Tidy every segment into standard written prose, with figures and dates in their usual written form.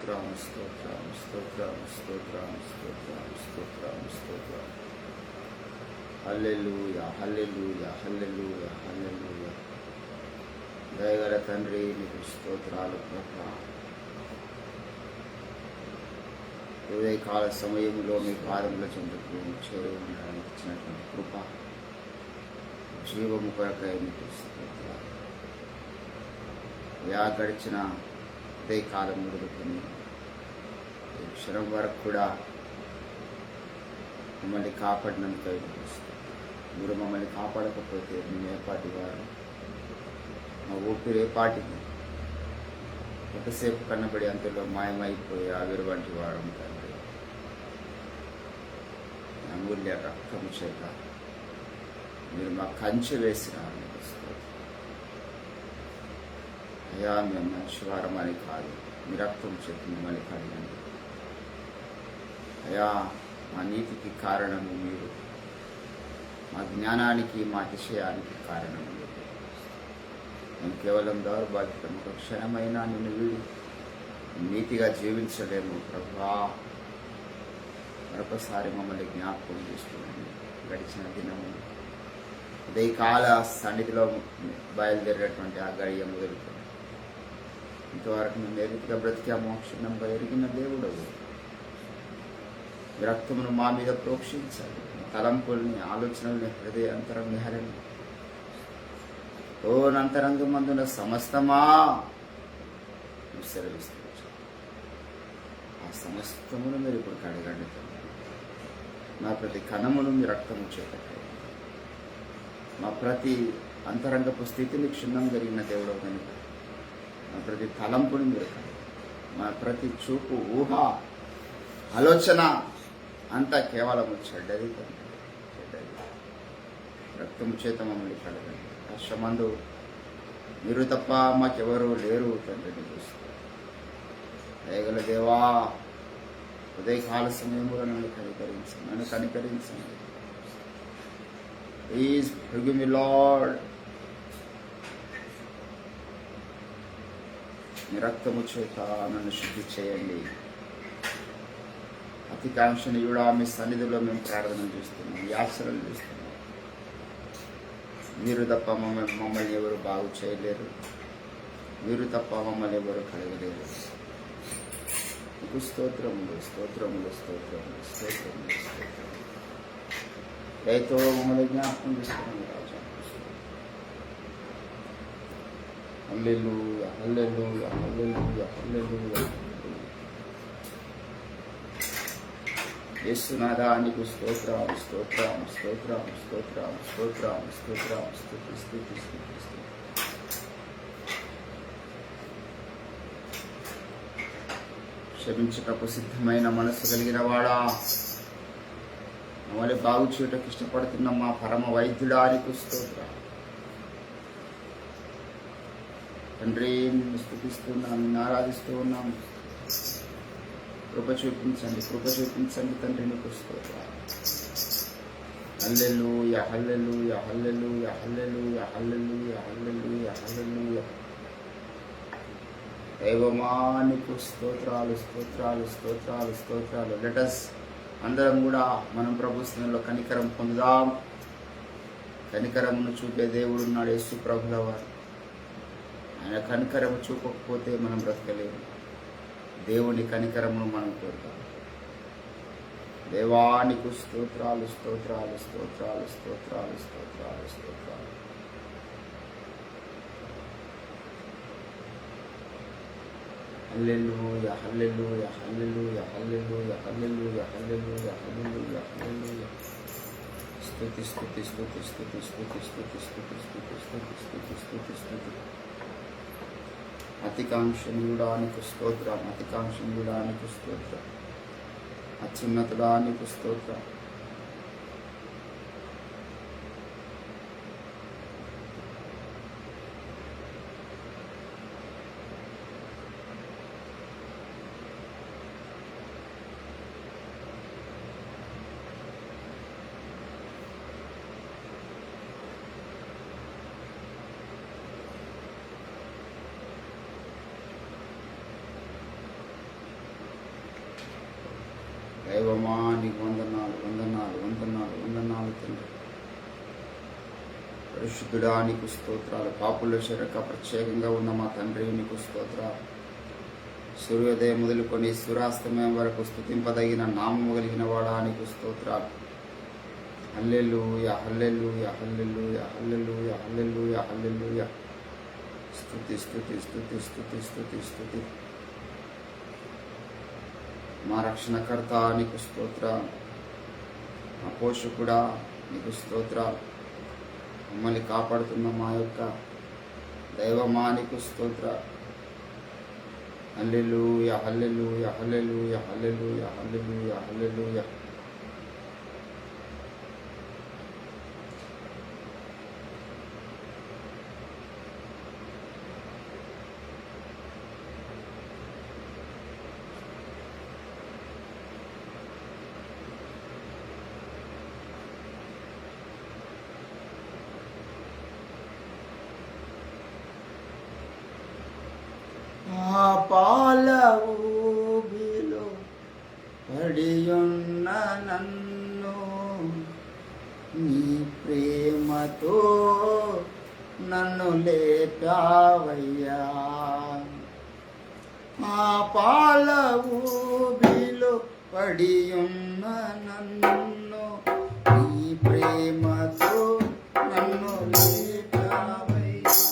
స్తోత్రం స్తోత్రం స్తోత్రం స్తోత్రం స్తోత్రం స్తోత్రం స్తోత్రం. హల్లెలూయా హల్లెలూయా హల్లెలూయా హల్లెలూయా. దయగల తండ్రి నీకు స్తోత్రాలు ప్రభా. ఉదయకాల సమయంలో మీ పాదముల చెందుకు చేరి ఉండడానికి ఇచ్చినటువంటి కృప, జీవము కొరకై నీకు స్తోత్రాలు. గడిచిన ఉదయకాలం మొదలుకొని ఈ క్షణం వరకు కూడా మమ్మల్ని కాపాడినందుకై మీరు మమ్మల్ని కాపాడకపోతే మేము ఏపాటి వారు, మా ఊపిరి ఏపాటికి ఎంతసేపు కన్నబడి అంతలో మాయమైపోయి ఆవిరి వంటి వాడు తండ్రి. అమూల్య రక్తం చేత మీరు మా కంచె వేసిన అయ్యా, మేము మంచివారం అని కాదు, మీ రక్తం చేత మిమ్మల్ని కడిగండి అయ్యా. మా నీతికి కారణము మీరు, మా జ్ఞానానికి మా అతిశయానికి కారణము మీరు. మేము కేవలం దౌర్భాగ్యం, ఒక క్షణమైనా నిన్ను వీడి నీతిగా జీవించలేము ప్రభా. మరొకసారి మమ్మల్ని జ్ఞాపకం చేసుకోండి. గడిచిన దినము ఉదయకాల సన్నిధిలో బయలుదేరేటువంటి ఆ గడియ మొదలుకొని ఇంతవరకు మేము ఏ రీతిగా బ్రతికామో క్షుణ్ణంగా ఎరిగిన దేవుడవు. రక్తమును మా మీద ప్రోక్షించాలి, తలంపుల్ని, ఆలోచనల్ని, హృదయ అంతరం నిహరని ఓ నంతరంగ మందున సమస్తమా సెలవిస్తూ ఆ సమస్తమును మీరు ఇప్పుడు కడగండి. మా ప్రతి కణమును మీ రక్తము చేత, మా ప్రతి అంతరంగపు స్థితిని క్షుణ్ణం జరిగిన దేవుడు కనుక మా ప్రతి తలంపుని మీరు, మా ప్రతి చూపు, ఊహ, ఆలోచన అంతా కేవలం చెడ్డది చెడ్డది. రక్తము చేత మమ్మల్ని కడగండి. కష్టమందు మీరు తప్ప మాకెవరు లేరు తండ్రిని చూస్తారు. దయగల దేవా, ఉదయకాల సమయంలో నన్ను కనికరించండి. Please forgive me lord. మీ రక్తము చేత నన్ను శుద్ధి చేయండి. అతి కాంక్షణీయుడా, మీ సన్నిధిలో మేము ప్రార్థన చేస్తున్నాం, యాచనలు చేస్తున్నాం. మీరు తప్ప మమ్మల్ని ఎవరు బాగు చేయలేరు, మీరు తప్ప మమ్మల్ని ఎవరు కలగలేరు. మీకు స్తోత్రములు స్తోత్రములు స్తోత్రములు స్తోత్రములు స్తోత్రములు. దయతో మమ్మల్ని జ్ఞాపకం చేసుకున్నాను రాజా. హల్లెలూయా హల్లెలూయా హల్లెలూయా హల్లెలూయా. యేసునాథా నీకు స్తోత్రం స్తోత్రం స్తోత్రం స్తోత్రం స్తోత్రం స్తోత్రం స్తుతి స్తుతి స్తుతి స్తుతి. క్షమించటకు సిద్ధమైన మనస్సు కలిగిన వాడా, మమ్మల్ని బాగు చేయటకు ఇష్టపడుతున్న మా పరమ వైద్యుడా నీకు స్తోత్రం తండ్రి. నిన్ను స్తుతిస్తున్నాం, నిన్ను ఆరాధిస్తూ ఉన్నాం. కృప చూపించండి తండ్రి నీకు స్తోత్రం. హల్లెలూయా హల్లెలూయా హల్లెలూయా హల్లెలూయా హల్లెలూయా హల్లెలూయా హల్లెలూయా. దైవమా నీకు స్తోత్రాలు స్తోత్రాలు స్తోత్రాలు స్తోత్రాలు. లెటస్ అందరం కూడా మనం ప్రభు స్థలంలో కనికరం పొందుదాం. కనికరమును చూపే దేవుడు ఉన్నాడు యేసు ప్రభుల వారు. ఆయన కనికరము చూపకపోతే మనం బ్రతకలేము. దేవుని కనికరమును మనం కోరుతాం. దేవానికి స్తోత్రాలు స్తోత్రాలు స్తోత్రాలు స్తోత్రాలు స్తోత్రాలు స్తోత్రాలు. హల్లెలూయా హల్లెలూయా హల్లెలూయా హల్లెలూయా హల్లెలూయా హల్లెలూయా హల్లెలూయా హల్లెలూయా. స్తుతి స్తుతి స్తుతి స్తుతి స్తుతి స్తుతి స్తుతి స్తుతి స్తుతి స్తుతి స్తుతి స్తుతి. అతికాంక్షణీయుడా నీకు స్తోత్రం, అతికాంక్షణీయుడా నీకు స్తోత్రం, అత్యున్నతుడా నీకు స్తోత్రం. దైవమా నీకు వందనాలు వందనాలు వందనాలు వందనాలు తండ్రి. పరిశుద్ధుడా నీకు స్తోత్రాలు. పాపుల శరక ప్రత్యేకంగా ఉన్న మా తండ్రి నీకు స్తోత్రాలు. సూర్యోదయం మొదలుకొని సూర్యాస్తమయం వరకు స్తుతింపదగిన నామము కలిగిన వాడా నీకు స్తోత్రాలు. హల్లెలూయా హల్లెలూయా హల్లెలూయా హల్లెలూయా హల్లెలూయా హల్లెలూయా. స్తుతి స్తుతి స్తుతి స్తుతి స్తుతి స్తుతి. మా రక్షణకర్త నీకు స్తోత్రాలు. మా పోషకుడా నీకు స్తోత్రాలు. మమ్మల్ని కాపాడుతున్న మా యొక్క దైవమా నీకు స్తోత్రాలు. హల్లెలూయా హల్లెలూయా హల్లెలూయా హల్లెలూయా హల్లెలూయా హల్లెలూయా. ఆ పాల ఊబిలో పడియున్న నన్ను నీ ప్రేమతో నన్ను లేపావయ్యా. ఆ పాల ఊబిలో పడియున్న నన్ను నీ ప్రేమతో నన్ను లేపావయ్యా.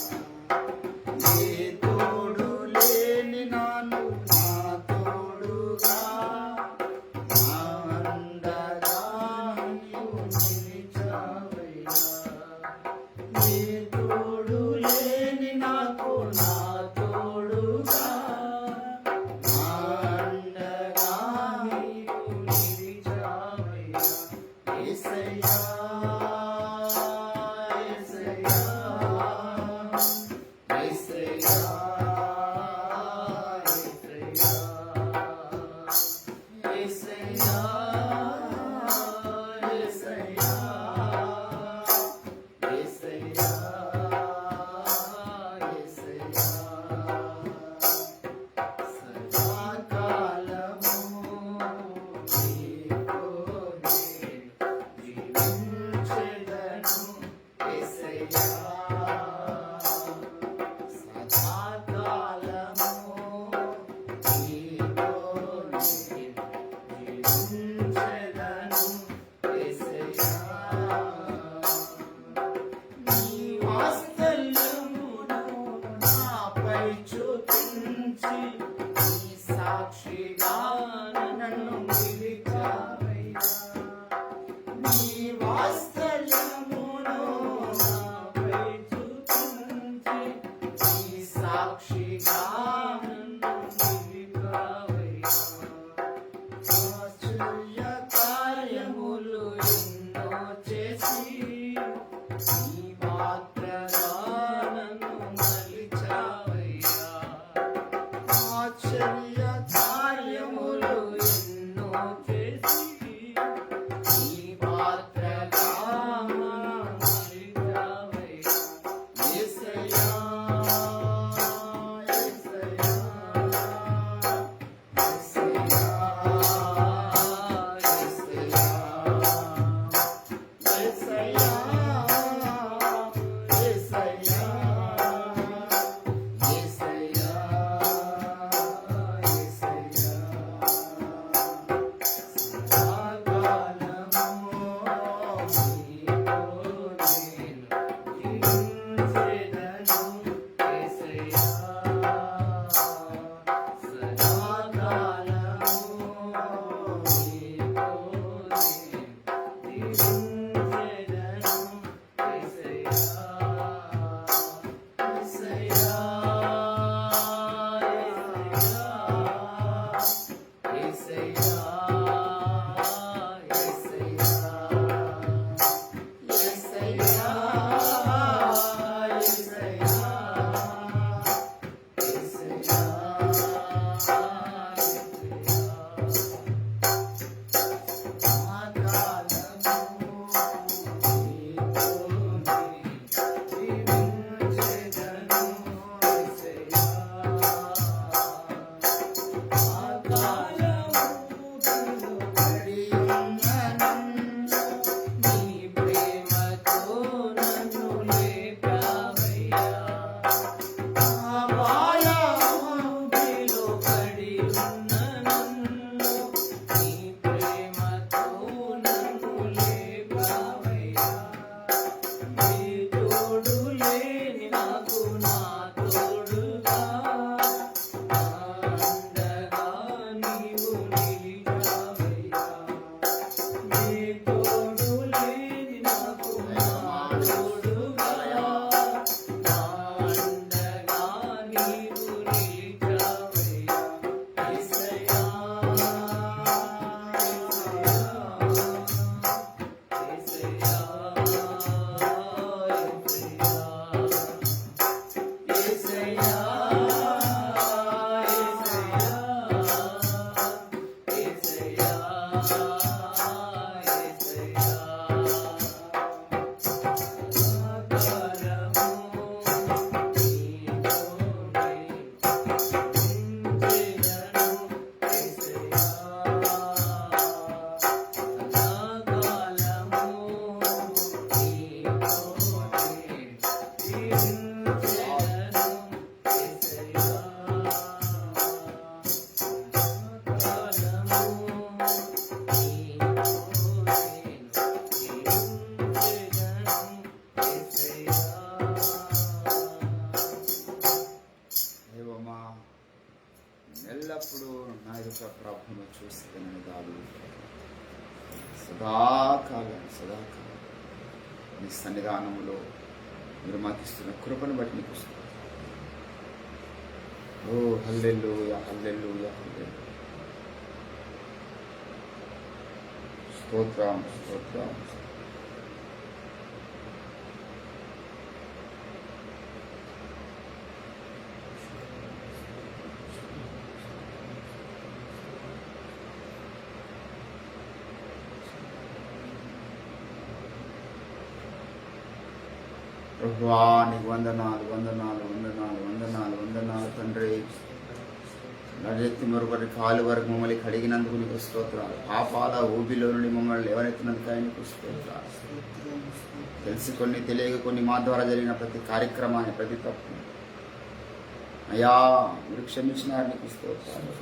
ఆశ్చర్య కార్యములు ఎన్నో ఎల్లప్పుడూ నా యొక్క ప్రభువును చూస్తానని కాదు, సదాకాలం నీ సన్నిధానములో మీరు మాకు ఇస్తున్న కృపను బట్టి నీకు స్తోత్రం. ఓ హల్లెలూయా, హల్లెలూయా, హల్లెలూయా. స్తోత్రం, స్తోత్రం. ప్రభువా నీకు వందనాలు, వందనాలు, వందనాలు, వందనాలు, వందనాలు తండ్రి. నడిరెత్తి మరొకటి కాలు వరకు మమ్మల్ని కడిగినందుకు నీకు స్తోత్రాలు. పాపాల ఊబిలో నుండి మమ్మల్ని లేవనెత్తినందుకు నీకు స్తోత్రాలు. తెలిసి కొన్ని తెలియక కొన్ని మా ద్వారా జరిగిన ప్రతి కార్యక్రమాన్ని, ప్రతి తప్పు అయ్యా మీరు క్షమించినారు, నీకు స్తోత్రాలు.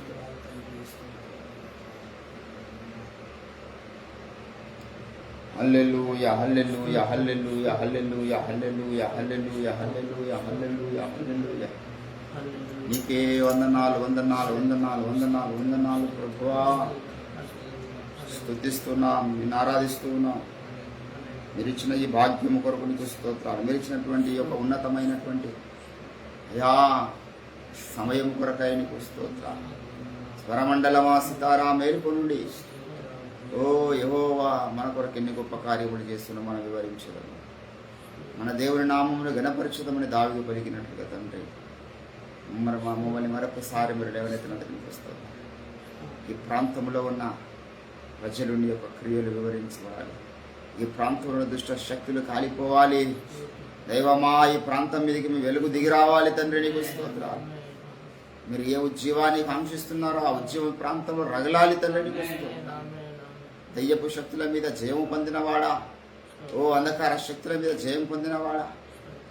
హల్లెలూయా, హల్లెలూయా, హల్లెలూయా, హల్లెలూయా, హల్లెలూయా, హల్లెలూయా, హల్లెలూయా, హల్లెలూయా, హల్లెలూయా. నీకే వందనాలు, వందనాలు, వందనాలు, వందనాలు, వందనాలు ప్రభువా. స్తుతిస్తున్నాం, నిన్ను ఆరాధిస్తూ ఉన్నాం. మీరు ఇచ్చిన ఈ భాగ్యము కొరకు నీకు స్తోత్రాలు. మీరు ఇచ్చినటువంటి ఒక ఉన్నతమైనటువంటి అయా సమయం కొరకై నీకు స్తోత్రాలు. స్వరమండలమా సితారా మేలుకు నుండి ఓ యెహోవా మన కొరకు ఎన్ని గొప్ప కార్యములు చేస్తున్నా మనం వివరించగలము. మన దేవుని నామమును గణపరిచితమని దావీదు పలికినట్లుగా తండ్రి మమ్మల్ని మరొకసారి మీరు లేవనెత్తినందుకు నీకు స్తోత్రం. ఈ ప్రాంతంలో ఉన్న ప్రజలు నీ యొక్క క్రియలు వివరించబడాలి. ఈ ప్రాంతంలో దుష్ట శక్తులు కాలిపోవాలి. దైవమా ఈ ప్రాంతం మీదకి మీ వెలుగు దిగి రావాలి తండ్రి, నీకు స్తోత్రాలు. మీరు ఏ ఉద్యమాన్ని కాంక్షిస్తున్నారో ఆ ఉద్యమ ప్రాంతంలో రగలాలి తండ్రి, నీకు స్తోత్రాలు. దయ్యపు శక్తుల మీద జయం పొందినవాడా, ఓ అంధకార శక్తుల మీద జయం పొందినవాడా,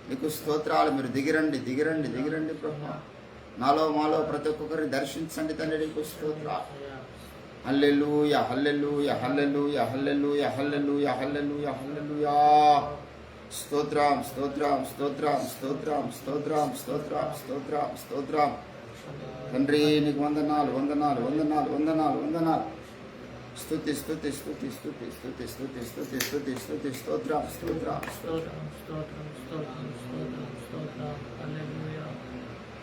నీకు స్తోత్రాలు. మీరు దిగిరండి, దిగిరండి, దిగిరండి ప్రభా. నాలో మాలో ప్రతి ఒక్కొక్కరిని దర్శించండి తండ్రి, నీకు స్తోత్రాలు. హల్లెలూయా, హల్లెలూయా, హల్లెలూయా, హల్లెలూయా, హల్లెలూయా, హల్లెలూయా, హల్లెలూయా. స్తోత్రం, స్తోత్రం, స్తోత్రం, స్తోత్రం, స్తోత్రం, స్తోత్రం, స్తోత్రం, స్తోత్రం తండ్రి. నీకు వందనాలు, వందనాలు, వందనాలు, వందనాలు, వందనాలు. స్తుతి, స్తుతి, స్తుతి, స్తుతి, స్తుతి, స్తుతి, స్తుతి, స్తుతి, స్తుతి, స్తోత్రం, స్తోత్రం, స్తోత్రం, స్తోత్రం, స్తోత్రం, స్తోత్రం, స్తోత్రం. హల్లెలూయా,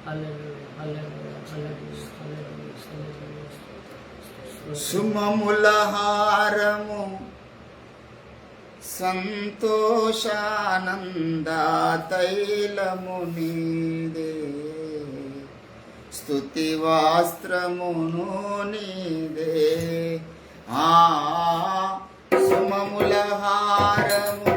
హల్లెలూయా, హల్లెలూయా, హల్లెలూయా, హల్లెలూయా. సుమముల హారము సంతోషానంద తైలము నీదే, స్తుతి వస్త్రమును నీదే. సుమముల హారము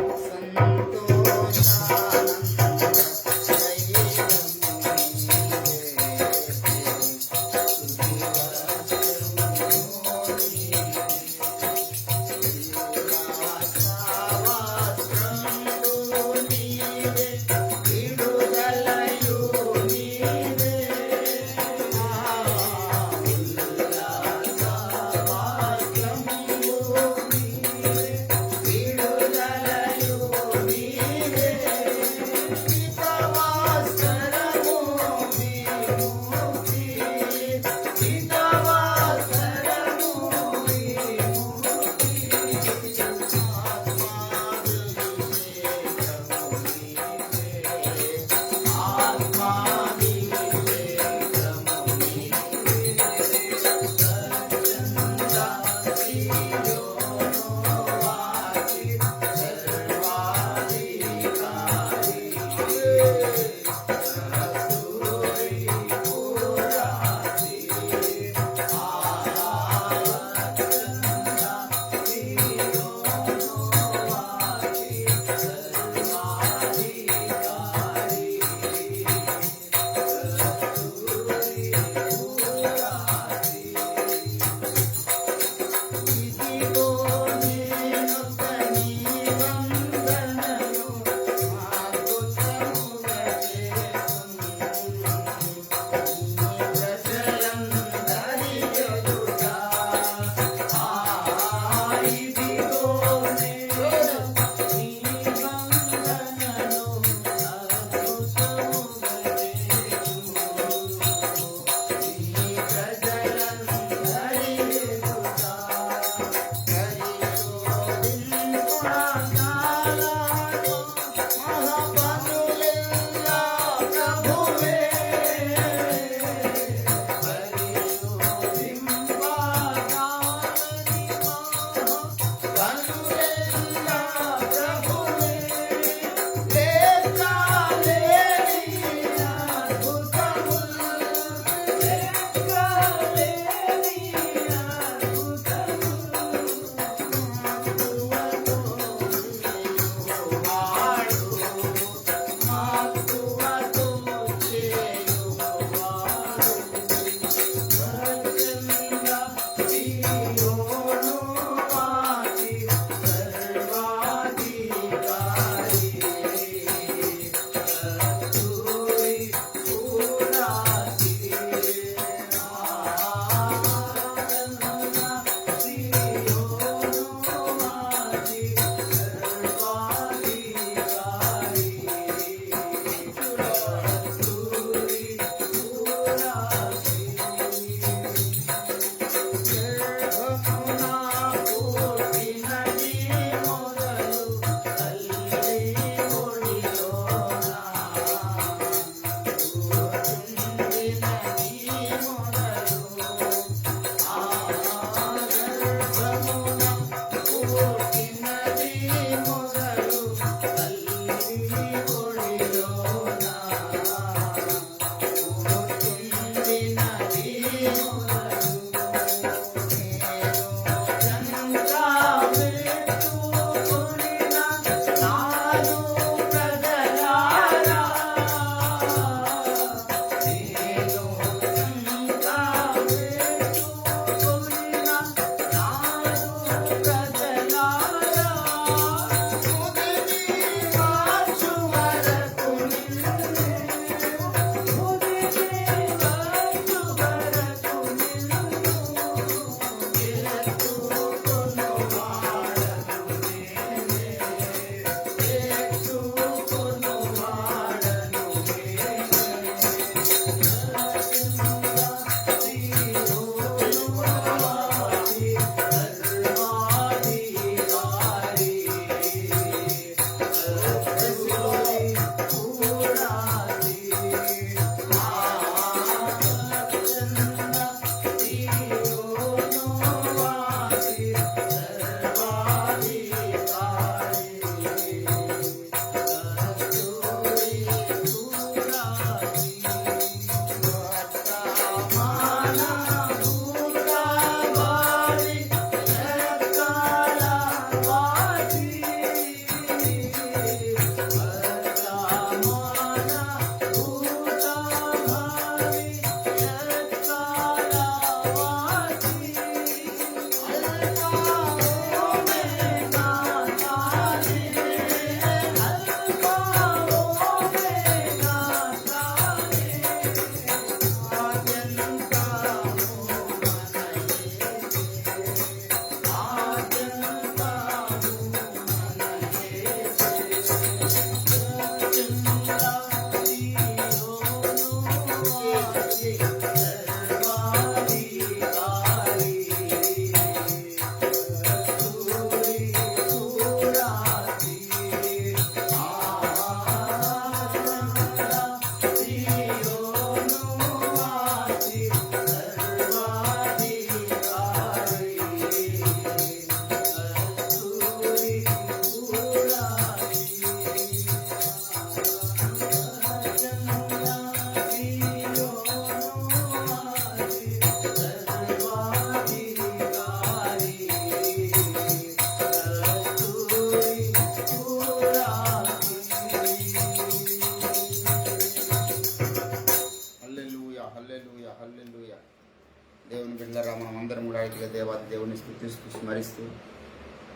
బిడ్డలారా, మనం అందరం కూడా ఇటుగా దేవుని స్తుతిస్తూ స్మరిస్తూ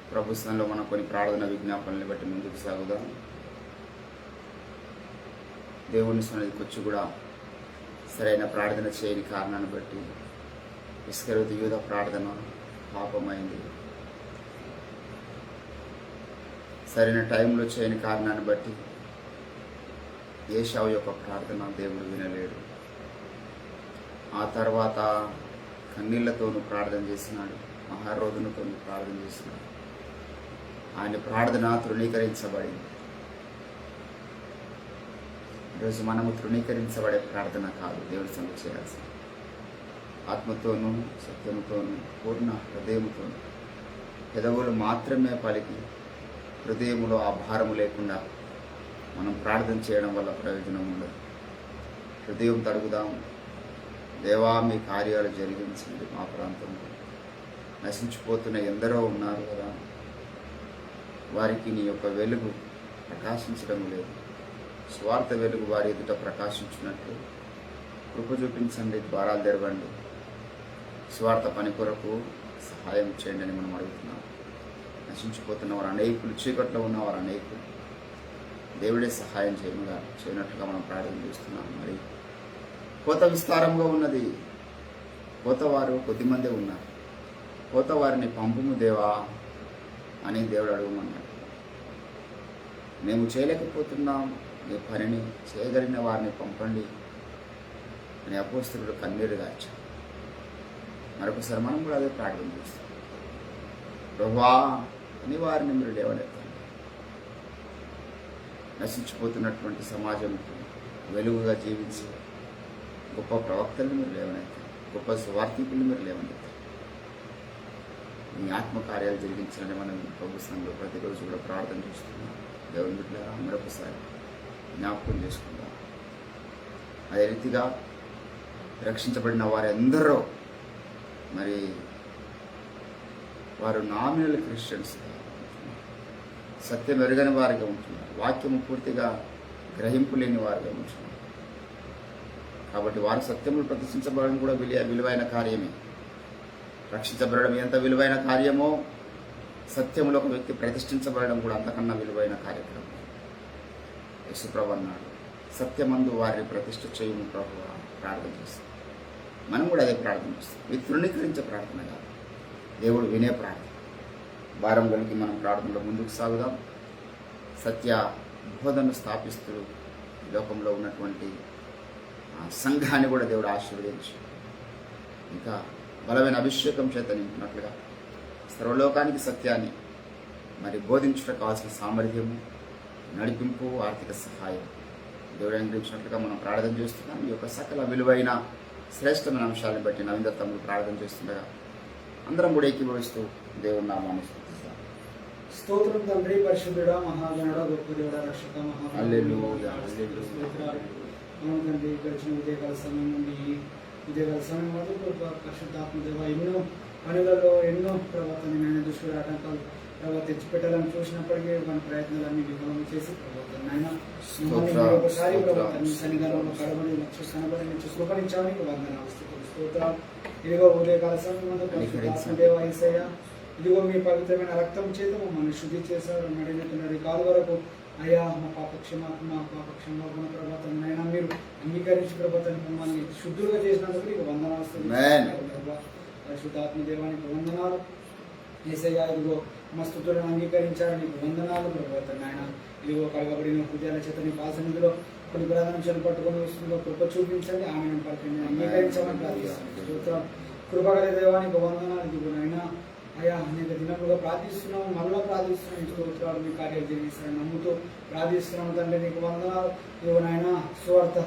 ప్రభు స్థానంలో మనం కొన్ని ప్రార్థన విజ్ఞాపనల్ని బట్టి ముందుకు సాగుదాం. దేవుని సన్నిధికి వచ్చి కూడా సరైన ప్రార్థన చేయని కారణాన్ని బట్టి ఇస్కరియోతు యూదా ప్రార్థన పాపమైంది. సరైన టైంలో చేయని కారణాన్ని బట్టి ఏశావు యొక్క ప్రార్థన దేవుడు వినలేడు. ఆ తర్వాత కన్నీళ్లతోనూ ప్రార్థన చేసినాడు, మహారోధనతోనూ ప్రార్థన చేసినాడు. ఆయన ప్రార్థన తృణీకరించబడింది. ఈరోజు మనము తృణీకరించబడే ప్రార్థన కాదు దేవుడి సన్నిధిలో చేయాల్సింది. ఆత్మతోనూ సత్యముతోనూ పూర్ణ హృదయముతోనూ పెదవులు మాత్రమే పలికి హృదయములో ఆ భారము లేకుండా మనం ప్రార్థన చేయడం వల్ల ప్రయోజనం ఉండదు. హృదయం తడుగుదాం. దేవా, మీ కార్యాలు జరిగించండి. మా ప్రాంతంలో నశించిపోతున్న ఎందరో ఉన్నారు కదా, వారికి నీ యొక్క వెలుగు ప్రకాశించడం లేదు. స్వార్థ వెలుగు వారి ఎదుట ప్రకాశించినట్లు కృప చూపించండి, ద్వారాలు తెరవండి. స్వార్థ పని కొరకు సహాయం చేయండి అని మనం అడుగుతున్నాం. నశించిపోతున్న వారు అనేకులు, చీకట్లో ఉన్న వారు అనేకులు, దేవుడే సహాయం చేయనట్లుగా మనం ప్రార్థన చేస్తున్నాం. మరి కోత విస్తారంగా ఉన్నది, కోతవారు కొద్దిమందే ఉన్నారు. కోతవారిని పంపుము దేవా అని దేవుడు అడుగుమన్నాడు. మేము చేయలేకపోతున్నాం, ఈ పనిని చేయగలిగిన వారిని పంపండి అని అపోస్తలుడు కన్నీరు గార్చారు. మరొకసారి మనం కూడా అదే ప్రార్థన చేస్తాం. ప్రభువా అని వారిని మీరు లేవనెత్తండి. నశించిపోతున్నటువంటి సమాజంకు వెలుగుగా జీవించి గొప్ప ప్రవక్తలను మీరు లేవనెత్తండి, గొప్ప స్వార్థికులను మీరు లేవనెత్తండి. మీ ఆత్మకార్యాలు జరిగించాలని మనం ప్రభు సంఘంలో ప్రతిరోజు కూడా ప్రార్థన చేస్తున్నాం. దేవుని బిడ్డలారా, మరొకసారి జ్ఞాపకం చేసుకుందాం. అదే రీతిగా రక్షించబడిన వారందరూ మరి వారు నామినల్ క్రిస్టియన్స్, సత్యం ఎరుగని వారిగా ఉంటున్నారు, వాక్యము పూర్తిగా గ్రహింపు లేని వారిగా ఉంటున్నారు. కాబట్టి వారు సత్యములు ప్రదర్శించబడడం కూడా విలువైన కార్యమే. రక్షించబడడం ఎంత విలువైన కార్యమో, సత్యములో ఒక వ్యక్తి ప్రతిష్ఠించబడడం కూడా అంతకన్నా విలువైన కార్యక్రమం. యేసుప్రభు అన్నాడు, సత్యమందు వారిని ప్రతిష్ఠ చేయము ప్రభు ప్రార్థన చేస్తాం. మనం కూడా అదే ప్రార్థన చేస్తాం. ఇది తృణీకరించే ప్రార్థన కాదు, దేవుడు వినే ప్రార్థన. భారం కలిగి మనం ప్రార్థనలో ముందుకు సాగుదాం. సత్య బోధనను స్థాపిస్తూ లోకంలో ఉన్నటువంటి సంఘాన్ని కూడా దేవుడు ఆశీర్వదించి ఇంకా బలమైన అభిషేకం చేత నింపినట్లుగా సర్వలోకానికి సత్యాన్ని మరి బోధించడానికి కావాల్సిన సామర్థ్యము, నడిపింపు, ఆర్థిక సహాయం దేవుడు అనుగ్రహించినట్లుగా మనం ప్రార్థన చేస్తున్నాం. ఈ యొక్క సకల విలువైన శ్రేష్టమైన అంశాలను బట్టి నవీన తమ్ముడు ప్రార్థన చేస్తుండగా అందరం కూడా ఏకీభవిస్తూ దేవుని నామాన్ని స్తుతిస్తాం. స్తోత్రం తండ్రి, పరిశుద్ధుడా, మహాగణుడ, గొప్ప దేవుడ, రక్షక, తండ్రి. గడిచిన ఉదయకాల సమయం నుండి ఉదయకాల సమయం వరకు పరిశుద్ధాత్మ దేవ ఎన్నో పనులలో ఎన్నో ప్రవర్తన నేను దృష్టిలో ఆటంకాలు తెచ్చిపెట్టాలని చూసినప్పటికీ మన ప్రయత్నాలన్నీ విఫలం చేసి ఒకసారి సన్నిధానంలో కడబడి కనబడి కృపణించాలని వందనాలు, స్తోత్రాలు. ఇదిగో ఉదయకాల సమయం దేవ యేసయ్య, ఇదిగో మీ పవిత్రమైన రక్తం చేత మమ్మల్ని శుద్ధి చేశారు. నడినట్టున్నది కాదు వరకు అయ్యా, మా పాపక్షమాపణ ప్రభాతం అయినా మీరు అంగీకరించి ప్రభాతం మమ్మల్ని శుద్ధులుగా చేసినందుకు నీకు వందనాలు. పరిశుద్ధాత్మ దేవానికి వందనాలు. యేసయ్య, ఇదిగో మా స్తుతులను అంగీకరించారు, నీకు వందనాలు ప్రభాతం ఆయన. ఇదిగో కడగబడిన హృదయాల చేత నీ పాసనిధిలో కొన్ని ప్రధానం పట్టుకొని వస్తుందో కృప చూపించండి. ఆమెను పలికింది అంగీకరించమని ప్రార్థిస్తున్నాం. కృపగల దేవానికి వందనాలు. ఇదిగో నాయన అయ్యా, అనేక దినములుగా ప్రార్థిస్తున్నాము, మళ్ళా ప్రార్థిస్తున్నాం. ఇంటి స్తోత్రాలు, మీ కార్యాలు జరిగిస్తారని నమ్ముతూ ప్రార్థిస్తున్నాము తండ్రి, నీకు వందనాలు. ఇదిగో నాయన స్వార్థ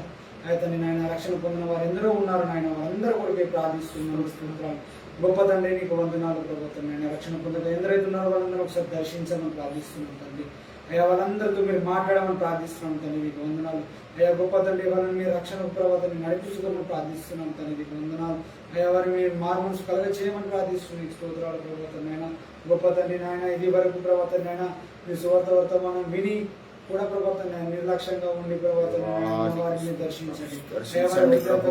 అయితే నాయన రక్షణ పొందిన వారు ఎందరో ఉన్నారు నాయన, వారందరూ కొడుకే ప్రార్థిస్తున్నాము. స్తోత్రాలు గొప్ప తండ్రి, నీకు వందనాలు ప్రభుత్వం. నాయన రక్షణ పొందక ఎందరైతే ఉన్నారో వాళ్ళందరూ ఒకసారి దర్శించమని ప్రార్థిస్తున్నాం తండ్రి. అయ్యా, వాళ్ళందరితో మీరు మాట్లాడమని ప్రార్థిస్తున్నాం తండ్రి, నీకు వందనాలు. అయ్యా గొప్ప తండ్రి, వాళ్ళని మీ రక్షణ ప్రవర్తనని నడిపించుకోమని ప్రార్థిస్తున్నాం తండ్రి, నీకు వందనాలు. అయ్యా, వారిని మీరు మారు మనసు కలగ చేయమని ప్రార్థిస్తున్నాం. నీకు స్తోత్రాలు ప్రభుత్వం. నాయన గొప్ప తండ్రి, నాయన ఇది వరకు ప్రభుత్వం నాయన మీ సువార్త వర్తమానం విని కూడా ప్రభావం నిర్లక్ష్యంగా ఉండి ప్రభావం వారిని దర్శించండి.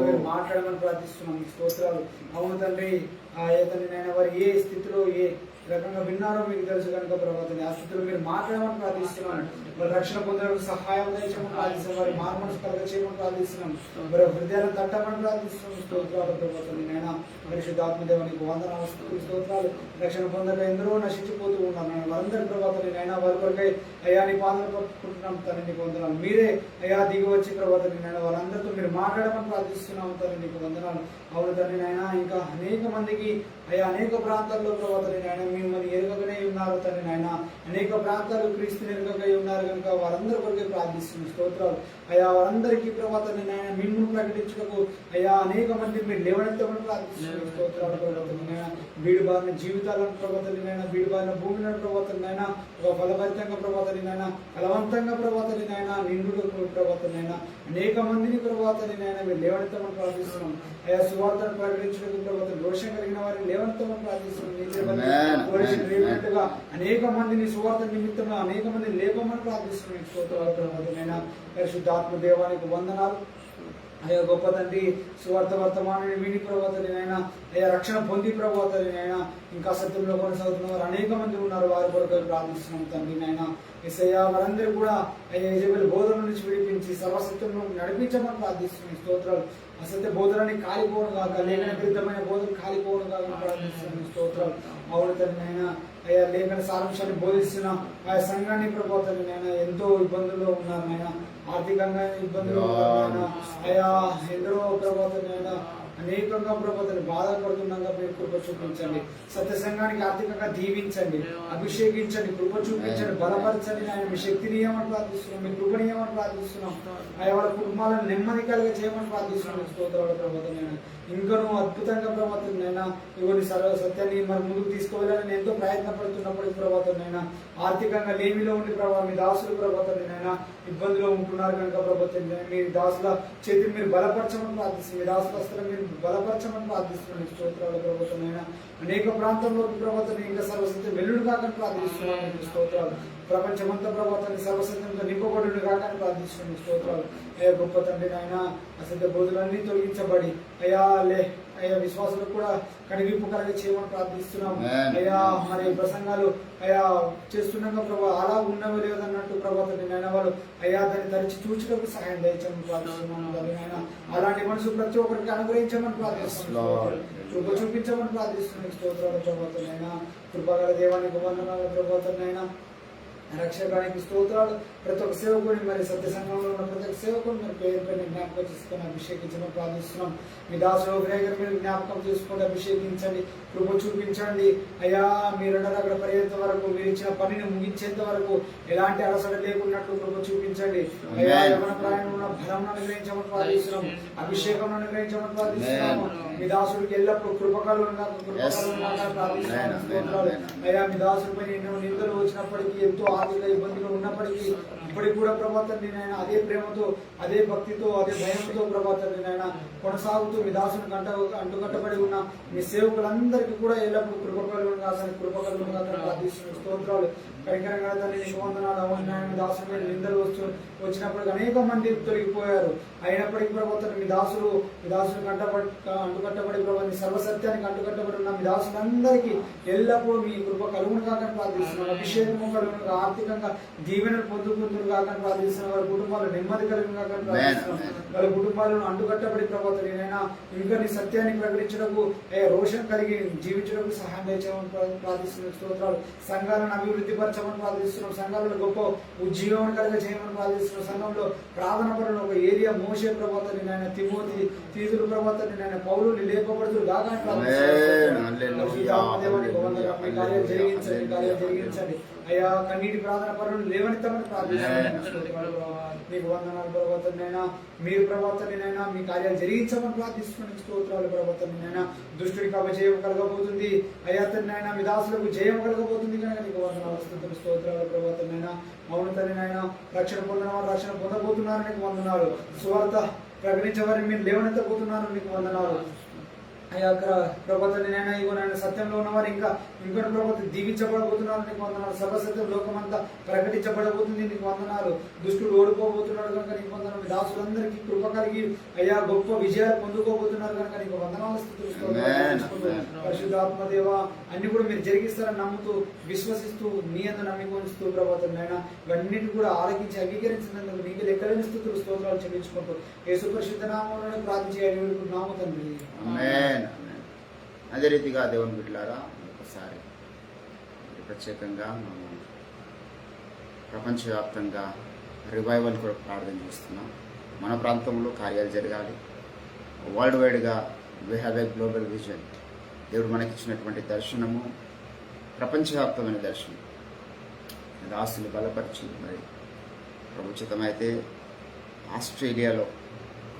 మీరు మాట్లాడమని ప్రార్థిస్తున్నాం. స్తోత్రాలు. అవును తండ్రి, ఆ తండ్రి నాయన వారు ఏ స్థితిలో ఏ రకంగా విన్నారో మీకు తెలుసు కనుక ప్రభావం ఆ స్థితిలో మీరు మాట్లాడమని ప్రార్థిస్తున్నాను. వారి రక్షణ పొందడానికి సహాయం దయచేయమని ప్రార్థిస్తున్నాం. వారి మార్మనసు కలగ చేయమని ప్రార్థిస్తున్నాం. వారి హృదయాలను తట్టమని ప్రార్థిస్తున్నాం. స్తోత్రాలు ప్రభావం నైనా పరిశుద్ధాత్మదేవానికి వందనాలు స్తోత్రాలు. రక్షణ పొందక ఎందరో నశించిపోతూ ఉన్నారు. వారందరి ప్రభావం నైనా వారి కొరకై అయ్యా నీ పాదలు పట్టుకుంటున్నాం తండ్రి, నీకు వందనాలు. మీరే అయ్యా దిగి వచ్చి ప్రభావం నైనా వాళ్ళందరితో మీరు మాట్లాడమని ప్రార్థిస్తున్నాం తండ్రి, నీకు వందనాలు. అవును తండ్రి నైనా ఇంకా అనేక మందికి అయ్యా అనేక ప్రాంతాల్లో ప్రభావం నైనా మిమ్మల్ని ఎరుగగానే ఉన్నారు తండ్రి నాయన. అనేక ప్రాంతాలు క్రీస్తుని ఎరుగగా ఉన్నారు కనుక వారందరి కొరకే ప్రార్థిస్తున్నాం. స్తోత్రాలు. అయ్యా వారందరికీ ప్రభావం నాయన మిమ్మల్ని ప్రకటించటకు అయ్యా అనేక మంది మీరు లేవనెత్తమని ప్రార్థిస్తున్నాం. స్తోత్రాలు ప్రభావం నాయన. బీడు బారిన జీవితాలను ప్రభావం నాయన, బీడు బారిన భూమిని ప్రభావం నాయన, ఒక ఫలభరితంగా ప్రభావం నాయన, ఫలవంతంగా ప్రభావం నాయన, నిండు ప్రభావం నాయన అనేక మందిని ప్రభావం నాయన మీరు లేవనెత్తమని ప్రార్థిస్తున్నాం. అయ్యా సువార్తను ప్రకటించడానికి ప్రభావం దోషం కలిగిన వారిని లేవనెత్తమని ప్రార్థిస్తున్నాం. అనేక మందిని సువార్త నిమిత్తం అనేక మందిని లేపమని ప్రార్థిస్తున్నాం. స్తోత్రాలు ప్రభావం. పరిశుద్ధాత్మ దేవానికి వందనాలు. అయ్యా గొప్ప తండ్రి, సువార్త వర్తమానాన్ని విని ప్రభావతనైనా అయ్యా రక్షణ పొంది ప్రభావతనైనా ఇంకా సత్యంలో కొనసాగుతున్న వారు అనేక మంది ఉన్నారు. వారి కొరకు ప్రార్థిస్తున్నాం తండ్రి నాయన. యేసయ్యా వారందరూ కూడా అయ్యా యెజబెల్ బోధన నుంచి విడిపించి సర్వసత్యంలో నడిపించమని ప్రార్థిస్తున్నాం. స్తోత్రాలు. అసత్య బోధనని కాలిపోను కాక, లేఖన విరుద్ధమైన బోధన కాలిపోను కాక ప్రార్థిస్తున్నాం. స్తోత్రాలు. అవును తండ్రి నాయన. అయ్యా లేఖన సారాంశాన్ని బోధిస్తున్న ఆయా సంఘాన్ని ప్రభావం నాయన ఎంతో ఇబ్బందుల్లో ఉన్నారు నాయన, ఆర్థికంగా ఇబ్బందులు ఉన్నారు. అయ్యా ఎందరో ప్రభావం నాయన అనేకంగా ప్రభుత్వాన్ని బాధపడుతున్నాగా మీరు కృప చూపించండి. సత్య సంఘానికి ఆర్థికంగా దీవించండి, అభిషేకించండి, కృప చూపించండి, బలపరచండి. ఆయన మీ శక్తిని ఏమని ప్రార్థిస్తున్నాం, మీ కృపని ఏమని ప్రార్థిస్తున్నాం. ఆయన వాళ్ళ కుటుంబాలను నెమ్మది కలిగ చేయమని ప్రార్థిస్తున్నాం. స్తోత్రాలు ప్రభుత్వం. ఇంకనూ అద్భుతంగా ప్రభుత్వం ఇవన్నీ సర్వ సత్యాన్ని మరి ముందుకు తీసుకువెళ్ళాలని ఎంతో ప్రయత్నపడుతున్నప్పుడు ప్రభుత్వం ఆర్థికంగా లేమిలో ఉండి ప్రభావ మీ దాసులు ప్రభుత్వం ఇబ్బందులు ఉంటున్నారు కనుక ప్రభుత్వం మీ దాసుల చేతిని మీరు బలపరచమని ప్రార్థిస్తుంది. మీ దాసుల వస్త్రం మీరు బలపరచమని ప్రార్థిస్తున్నాను. స్తోత్రాలు ప్రభుత్వం. అనేక ప్రాంతంలో ప్రభుత్వం ఇంకా సర్వసత్యం వెల్లుడు కాకని ప్రార్థిస్తున్నాను. స్తోత్రాలు. ప్రపంచమంతా ప్రభుత్వాన్ని సర్వసత్యంతో నింపబడును కాకని ప్రార్థిస్తున్నాను. స్తోత్రాలు. అయ్యా గొప్ప తండ్రి నాయన అసత్య బోధులన్నీ తొలగించబడి అయ్యా విశ్వాసులకు కూడా కనివింపు కలిగి చేయమని ప్రార్థిస్తున్నాము. అయ్యా మరి ప్రసంగాలు అయ్యా చేస్తున్నాగా ప్రభావ అలా ఉన్నవి లేదన్నట్టు ప్రభావం నాయన వాళ్ళు అయ్యా దాన్ని తరిచి చూచుటకు సహాయం దయచేయమని ప్రార్థిస్తున్నాము. నాయన అలాంటి మనసు ప్రతి ఒక్కరికి అనుగ్రహించమని ప్రార్థిస్తున్నాము, కృప చూపించమని ప్రార్థిస్తున్నాం. స్తోత్రాలు ప్రభావం నాయన. కృపగల దేవానికి వందనాలు ప్రభావం నాయన. రక్షకానికి స్తోత్రాలు. ప్రతి ఒక్క సేవకుని మరి సత్య సంఘంలో ఉన్న ప్రతి ఒక్క సేవకుని మరి పేరు పైన జ్ఞాపకం చేసుకుని అభిషేకించమని ప్రార్థిస్తున్నాం. మీ దాసులు మీరు జ్ఞాపకం చేసుకుని అభిషేకించండి, కృప చూపించండి. అయ్యా మీరు అక్కడ పర్యంత వరకు మీరు ఇచ్చిన పనిని ముగించేంత వరకు ఎలాంటి అలసట లేకున్నట్లు కృప చూపించండి. అయ్యా యవన ప్రాయం ఉన్న బలం అనుగ్రహించమని ప్రార్థిస్తున్నాం, అభిషేకం అనుగ్రహించమని ప్రార్థిస్తున్నాము. మీ దాసుడికి ఎల్లప్పుడు కృపకలు ప్రార్థిస్తున్నాము. అయ్యా మీ దాసుడి పైన ఎన్నో నిందలు వచ్చినప్పటికీ, ఎంతో ఆర్థిక ఇబ్బందులు ఉన్నప్పటికీ ఇప్పటికి కూడా ప్రభాతాన్ని నాయన అదే ప్రేమతో, అదే భక్తితో, అదే భయంతో ప్రభాతాన్ని నాయన కొనసాగుతూ మీ దాసునికి అంటుకట్టబడి ఉన్న మీ సేవకులందరికీ కూడా ఎల్లప్పుడూ కృపకలుగా ప్రార్థిస్తున్న స్తోత్రాలు. కనికరంగా తండ్రి నీకు వందనాలు. అవును మీ దాసుల మీద నిందలు వచ్చినప్పటికీ అనేక మంది తొలగిపోయారు. అయినప్పటికీ ప్రభుత్వం మీ దాసులు అంటుకట్టబడి ప్రభావం సర్వసత్యానికి అంటుకట్టబడి ఉన్న మీ దాసులందరికీ ఎల్లప్పుడూ మీ కృప కలుగును కాకని ప్రార్థిస్తున్నాం. అభిషేకము కలుగును, ఆర్థికంగా దీవెనలు పొందుకుంటున్నారు కాకని ప్రార్థిస్తున్నాం. వారి కుటుంబాలు నెమ్మది కలుగును కాకని ప్రార్థిస్తున్నాం. వాళ్ళ కుటుంబాలను అంటుకట్టబడి ప్రభుత్వం నేనైనా ఇంకా నీ సత్యాన్ని ప్రకటించడానికి రోషన్ కలిగి జీవించడానికి సహాయం చేయమని ప్రార్థిస్తున్నాం. స్తోత్రాలు. సంఘాలను అభివృద్ధి పరచమని ప్రార్థిస్తున్నాం. సంఘాలలో గొప్ప ఉజ్జీవం కలిగ చేయమని ప్రార్థిస్తున్నాం. సంఘంలో ప్రార్థన పరులు ఒక ఏరియా మోసే ప్రభావాన్ని నాయన, తిమోతి తీతులు ప్రభావాన్ని నాయన, పౌరులు లేపబడుతూ కాగానే జరిగించండి. అయ్యా కన్నీటి ప్రార్థన పరులు లేవనెత్తమని ప్రార్థిస్తున్నాను. మీకు వందనాలు ప్రభావాన్నైనా. మీరు ప్రభావాన్నైనా మీ కార్యాలు జరిగించమని ప్రార్థిస్తున్నాను. స్తోత్రాలు ప్రభావాన్నైనా. దుష్టుడికి అపజయం కలగబోతుంది అయ్యా తండ్రినైనా, మీ దాసులకు జయం కలగబోతుంది కనుక నీకు వందనాలు స్తోత్రాలు ప్రభావాన్నైనా. అవును తండ్రినైనా రక్షణ పొందినవారు రక్షణ పొందబోతున్నారు నీకు వందనాలు. సువార్త ప్రకటించేవారిని మీరు లేవనెత్తబోతున్నారు నీకు వందనాలు. అయ్యా ప్రభాత నేనైనా ఇగో నాయన సత్యంలో ఉన్నవారు ఇంకా ప్రభాత దీవించబడబోతున్నారు. నీకు వందనాలు. సర్వసత్యం లోకమంతా ప్రకటించబడబోతుంది. నీకు వందనాలు. దుష్టుడు ఓడిపోబోతున్నాడు కనుక నీకు వందనాలు. మీ దాసులందరికీ కృప కలిగి అయ్యా గొప్ప విజయాలు పొందుకోబోతున్నారు కనుక నీకు వందనాలు. పరిశుద్ధాత్మ దేవ అన్ని కూడా మీరు జరిగిస్తారని నమ్ముతూ విశ్వసిస్తూ నీ అందు నమ్మికొనిస్తూ ప్రభాత నాయన ఇవన్నిటి కూడా ఆలకించి అంగీకరించినందుకు నీకు లెక్కలేని స్థుతులు స్తోత్రాలు చెల్లించుకుంటూ యేసు పరిశుద్ధ నామములోనే ప్రార్థించి నామ తండ్రి. అదే రీతిగా దేవుని బిడ్డలారా ఒకసారి ప్రత్యేకంగా మనం ప్రపంచవ్యాప్తంగా రివైవల్ కూడా ప్రార్థన చేస్తున్నాం. మన ప్రాంతంలో కార్యాలు జరగాలి. వరల్డ్ వైడ్గా we have a global vision. దేవుడు మనకిచ్చినటువంటి దర్శనము ప్రపంచవ్యాప్తమైన దర్శనం. దాసులు బలపరిచి మరి ప్రభుత్వమైతే ఆస్ట్రేలియాలో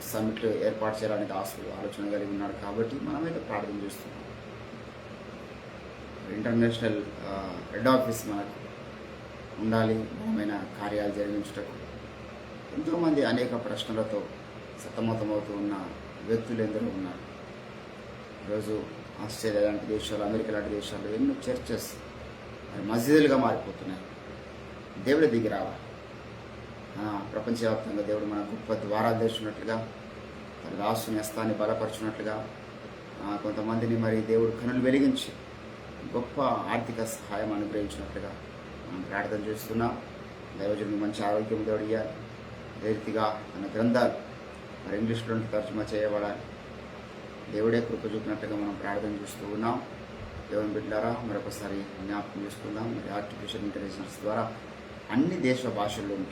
సమిట్ ఏర్పాటు చేయడానికి ఆస్తులు ఆలోచన కలిగి ఉన్నాడు కాబట్టి మనమైతే ప్రార్థన చేస్తున్నాం. ఇంటర్నేషనల్ హెడ్ ఆఫీస్ మనకు ఉండాలి. బలమైన కార్యాలు జరిగించటకు ఎంతోమంది అనేక ప్రశ్నలతో సతమతమవుతూ ఉన్న వ్యక్తులు ఎందరో ఉన్నారు. ఈరోజు ఆస్ట్రేలియా లాంటి దేశాలు, అమెరికా లాంటి దేశాల్లో ఎన్నో చర్చెస్ మసీదులుగా మారిపోతున్నాయి. దేవుడు దిగి రావాలి. ప్రపంచవ్యాప్తంగా దేవుడు మన గొప్ప ద్వారాలు తెరిచినట్లుగా, దాసుని హస్తాన్ని బలపరిచినట్లుగా, కొంతమందిని మరి దేవుడు కనులు వెలిగించి గొప్ప ఆర్థిక సహాయం అనుగ్రహించినట్లుగా మనం ప్రార్థన చేస్తున్నాం. దైవజనుడు మంచి ఆరోగ్యం దేవుడు ఇవ్వాలి. అదే రీతిగా తన గ్రంథాలు మరి ఇంగ్లీష్లో తర్జుమా చేయబడాలి. దేవుడే కృప చూపినట్లుగా మనం ప్రార్థన చేస్తూ ఉన్నాం. దేవుని బిడ్డలారా మరొకసారి జ్ఞాపకం చేసుకుందాం. మరి ఆర్టిఫిషియల్ ఇంటెలిజెన్స్ ద్వారా అన్ని దేశ భాషల్లోని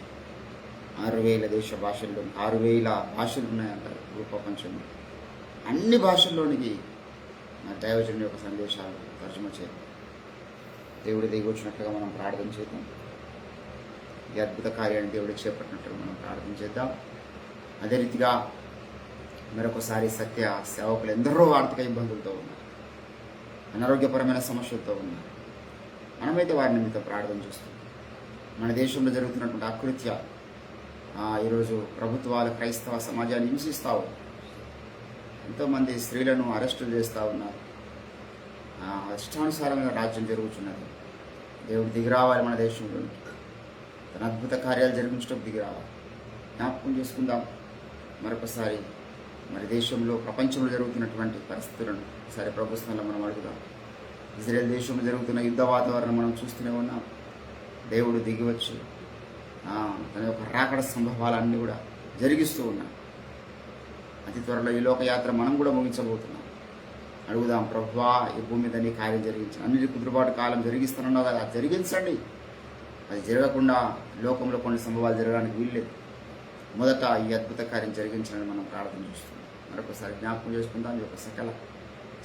6,000 దేశ భాషల్లో 6,000 భాషలు ఉన్నాయంటారు ప్రపంచంలో. అన్ని భాషల్లోనికి దైవజనుడి యొక్క సందేశాలు తర్జుమా చేయాలి. దేవుడి దిగి వచ్చినట్లుగా మనం ప్రార్థన చేద్దాం. ఈ అద్భుత కార్యాన్ని దేవుడికి చేపట్టినట్లుగా మనం ప్రార్థన చేద్దాం. అదే రీతిగా మరొకసారి సత్య సేవకులు ఎందరో ఆర్థిక ఇబ్బందులతో ఉన్నారు, అనారోగ్యపరమైన సమస్యలతో ఉన్నారు. మనమైతే వారి నిమిత్తం ప్రార్థన చేస్తాం. మన దేశంలో జరుగుతున్నటువంటి అకృత్యాలు ఈరోజు ప్రభుత్వాలు క్రైస్తవ సమాజాన్ని హింసిస్తూ ఉన్నారు. ఎంతోమంది స్త్రీలను అరెస్టులు చేస్తూ ఉన్నారు. ఇష్టానుసారమైన రాజ్యం జరుగుతున్నది. దేవుడు దిగిరావాలి. మన దేశంలో తన అద్భుత కార్యాలు జరిగించడం దిగిరావాలి. జ్ఞాపకం చేసుకుందాం మరొకసారి. మరి దేశంలో ప్రపంచంలో జరుగుతున్నటువంటి పరిస్థితులను ఒకసారి ప్రభుత్వంలో మనం అడుగుదాం. ఇజ్రాయెల్ దేశంలో జరుగుతున్న యుద్ధ వాతావరణం మనం చూస్తూనే ఉన్నాం. దేవుడు దిగివచ్చి తన యొక్క రాకడ సంభవాలన్నీ కూడా జరిగిస్తూ ఉన్నాం. అతి త్వరలో ఈ లోకయాత్ర మనం కూడా ముగించబోతున్నాం. అడుగుదాం, ప్రభువా ఈ భూమి మీద నీ కార్యం జరిగించి అన్నిటి కుదురుబాటు కాలం జరిగిస్తున్నావు కదా, జరిగించండి. అది జరగకుండా లోకంలో కొన్ని సంభవాలు జరగడానికి వీల్లేదు. మొదట ఈ అద్భుత కార్యం జరిగించాలని మనం ప్రార్థన చేస్తున్నాం. మరొకసారి జ్ఞాపకం చేసుకుందాం. ఈ యొక్క సకల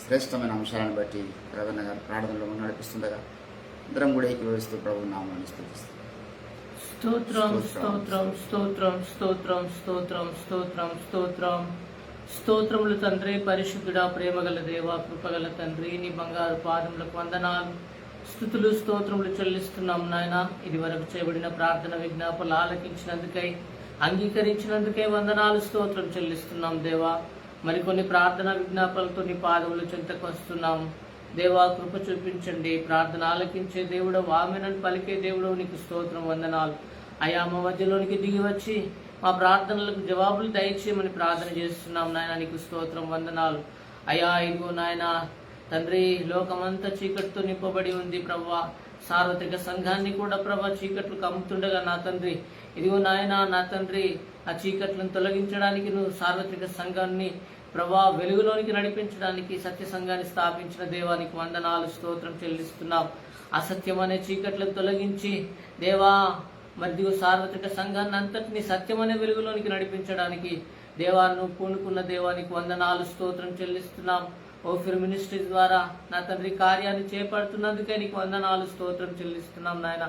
శ్రేష్టమైన అంశాలను బట్టి ప్రవీణ గారు ప్రార్థనలో నడిపిస్తుండగా అందరం కూడా ఏకీభవిస్తూ ప్రభు నామాన్ని స్తుతిస్తాం. స్తోత్రం స్తోత్రం స్తోత్రం స్తోత్రం స్తోత్రం స్తోత్రం స్తోత్రం స్తోత్రములు తండ్రి, పరిశుద్ధుడా, ప్రేమగల దేవ, కృపగల తండ్రి, నీ బంగారు పాదములకు వందనాలు, స్తుతులు, స్తోత్రములు చెల్లిస్తున్నాం నాయన. ఇది వరకు చేయబడిన ప్రార్థన విజ్ఞాపనలు ఆలకించినందుకై, అంగీకరించినందుకే వందనాలు, స్తోత్రం చెల్లిస్తున్నాం దేవా. మరికొన్ని ప్రార్థన విజ్ఞాపనలతో నీ పాదములు చెంతకు వస్తున్నాం దేవా. కృప చూపించండి. ప్రార్థన ఆలకించే దేవుడు, ఆమెనని పలికే దేవుడు, నీకు స్తోత్రం, వందనాలు. అయా మా మధ్యలోనికి దిగి వచ్చి మా ప్రార్థనలకు జవాబులు దయచేయమని ప్రార్థన చేస్తున్నాం నాయన. నీకు స్తోత్రం, వందనాలు. అయా ఇదిగో నాయన తండ్రి, లోకమంతా చీకటితో నింపబడి ఉంది ప్రభా. సార్వత్రిక సంఘాన్ని కూడా ప్రభా చీకట్లు కమ్ముతుండగా నా తండ్రి, ఇదిగో నాయన నా తండ్రి, ఆ చీకట్లను తొలగించడానికి నువ్వు సార్వత్రిక సంఘాన్ని ప్రభా వెలుగులోనికి నడిపించడానికి సత్య సంఘాన్ని స్థాపించిన దేవానికి వందనాలు, స్తోత్రం చెల్లిస్తున్నాం. అసత్యం అనే చీకట్లను తొలగించి దేవా మరియు సార్వత్రిక సంఘాన్ని అంతటిని సత్యం అనే వెలుగులోనికి నడిపించడానికి దేవాన్ని పూనుకున్న దేవానికి వందనాలు, స్తోత్రం చెల్లిస్తున్నాం. ఓఫిర్ మినిస్ట్రీస్ ద్వారా నా తండ్రి కార్యాన్ని చేపడుతున్నందుకే నీకు వందనాలు, స్తోత్రం చెల్లిస్తున్నాం నాయన.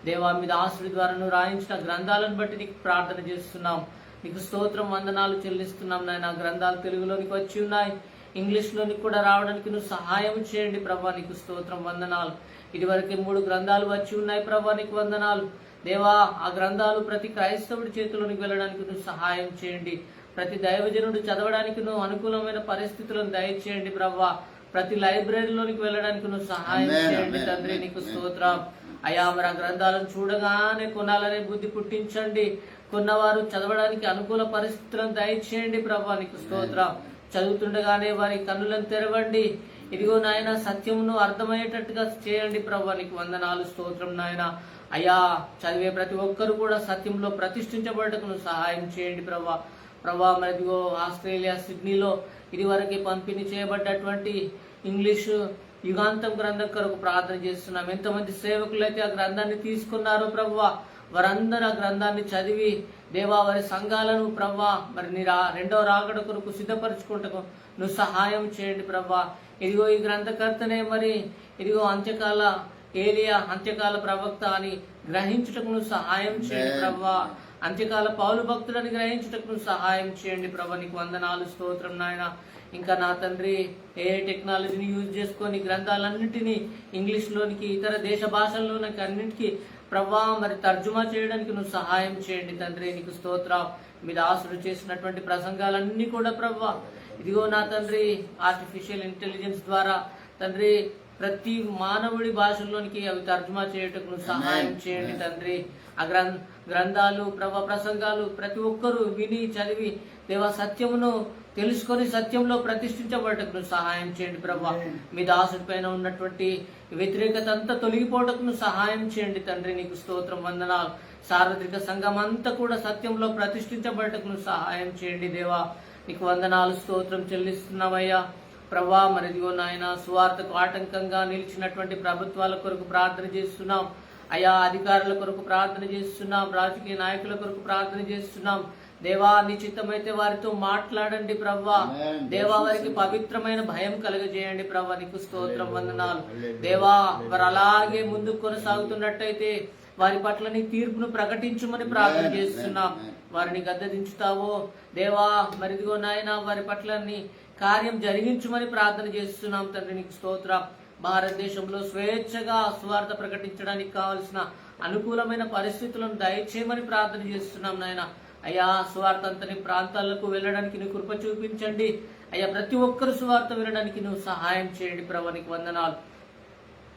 దేవా మీద ఆశ్రయ ద్వారా నువ్వు రాయించిన గ్రంథాలను బట్టి నీకు ప్రార్థన చేస్తున్నాం. నీకు స్తోత్రం, వందనాలు చెల్లిస్తున్నాం నాయన. గ్రంథాలు తెలుగులోనికి వచ్చి ఉన్నాయి, ఇంగ్లీష్లోనికి కూడా రావడానికి నువ్వు సహాయం చేయండి ప్రభా. నీకు స్తోత్రం, వందనాలు. ఇదివరకే 3 గ్రంథాలు వచ్చి ఉన్నాయి ప్రభా, నీకు వందనాలు దేవా. ఆ గ్రంథాలు ప్రతి క్రైస్తవుడి చేతిలోనికి వెళ్ళడానికి నువ్వు సహాయం చేయండి. ప్రతి దైవజనుడు చదవడానికి నువ్వు అనుకూలమైన పరిస్థితులను దయచేయండి ప్రభా. ప్రతి లైబ్రరీలోనికి వెళ్ళడానికి నువ్వు సహాయం చేయండి తండ్రి. నీకు స్తోత్రం అయ్యా. మరి ఆ గ్రంథాలను చూడగానే కొనాలనే బుద్ధి పుట్టించండి. కొన్నవారు చదవడానికి అనుకూల పరిస్థితులను దయచేయండి ప్రభా. నీకు స్తోత్రం. చదువుతుండగానే వారి కన్నులను తెరవండి. ఇదిగో నాయన సత్యమును అర్థమయ్యేటట్టుగా చేయండి ప్రభా. నీకు వందనాలు, స్తోత్రం నాయన. అయ్యా చదివే ప్రతి ఒక్కరు కూడా సత్యంలో ప్రతిష్ఠించబడటకు నువ్వు సహాయం చేయండి ప్రభా. ప్రభా మరి ఇదిగో ఆస్ట్రేలియా సిడ్నీలో ఇదివరకే పంపిణీ చేయబడ్డటువంటి ఇంగ్లీషు యుగాంతం గ్రంథం కొరకు ప్రార్థన చేస్తున్నాం. ఎంతమంది సేవకులు అయితే ఆ గ్రంథాన్ని తీసుకున్నారో ప్రభువా, వారందరూ ఆ గ్రంథాన్ని చదివి దేవా వారి సంఘాలను ప్రభా మరి నీ రెండవ రాకడ కొరకు సిద్ధపరచుకుంటకు నువ్వు సహాయం చేయండి ప్రభా. ఇదిగో ఈ గ్రంథకర్తనే మరి ఇదిగో అంత్యకాల ఏలియా, అంత్యకాల ప్రవక్త అని గ్రహించుటకు నువ్వు సహాయం చేయండి ప్రభా. అంత్యకాల పౌలు భక్తులని గ్రహించుటకు నువ్వు సహాయం చేయండి ప్రభా. నీకు వందనాలు, స్తోత్రం నాయన. ఇంకా నా తండ్రి ఏ టెక్నాలజీని యూజ్ చేసుకొని గ్రంథాలన్నింటినీ ఇంగ్లీష్లోనికి ఇతర దేశ భాషల్లోనికి అన్నింటికి ప్రభా మరి తర్జుమా చేయడానికి నువ్వు సహాయం చేయండి తండ్రి. నీకు స్తోత్రం. మీ దాసుడు చేసినటువంటి ప్రసంగాలన్నీ కూడా ప్రభా ఇదిగో నా తండ్రి ఆర్టిఫిషియల్ ఇంటెలిజెన్స్ ద్వారా తండ్రి ప్రతి మానవుడి భాషల్లోనికి అవి తర్జుమా చేయటకు నువ్వు సహాయం చేయండి తండ్రి. ఆ గ్రంథాలు ప్రభా ప్రసంగాలు ప్రతి ఒక్కరూ విని చదివి దేవా సత్యమును తెలుసుకొని సత్యంలో ప్రతిష్ఠించబడటకు నువ్వు సహాయం చేయండి ప్రభా. మీ దాసుడి పైన ఉన్నటువంటి వ్యతిరేకత అంతా తొలగిపోవటకు నువ్వు సహాయం చేయండి తండ్రి. నీకు స్తోత్రం, వందనాలు. సార్వత్రిక సంఘం అంతా కూడా సత్యంలో ప్రతిష్ఠించబడటకు నువ్వు సహాయం చేయండి దేవా. నీకు వందనాలు, స్తోత్రం చెల్లిస్తున్నావయ్యా ప్రభా. మరి ఇదిగో నాయన సువార్తకు ఆటంకంగా నిలిచినటువంటి ప్రభుత్వాల కొరకు ప్రార్థన చేస్తున్నాం అయ్యా. అధికారుల కొరకు ప్రార్థన చేస్తున్నాం, రాజకీయ నాయకుల కొరకు ప్రార్థన చేస్తున్నాం దేవా. నీ చిత్తమైతే వారితో మాట్లాడండి ప్రభా. దేవా వారికి పవిత్రమైన భయం కలుగజేయండి ప్రభా. నీకు స్తోత్రం, వందనాలు దేవా. వారు అలాగే ముందుకు కొనసాగుతున్నట్టయితే వారి పట్ల నీ తీర్పును ప్రకటించమని ప్రార్థన చేస్తున్నాం. వారిని గద్దెదించుతావో దేవా మరి ఇదిగో నాయన వారి పట్ల నీ కార్యం జరిగించమని ప్రార్థన చేస్తున్నాం తండ్రి. నీకు స్తోత్రం. భారతదేశంలో స్వేచ్ఛగా సువార్త ప్రకటించడానికి కావలసిన అనుకూలమైన పరిస్థితులను దయచేయమని ప్రార్థన చేస్తున్నాం నాయన. అయ్యా సువార్త అంతని ప్రాంతాలకు వెళ్ళడానికి నువ్వు కృప చూపించండి అయ్యా. ప్రతి ఒక్కరు సువార్త వినడానికి నువ్వు సహాయం చేయండి ప్రభా. నీకు వందనాలు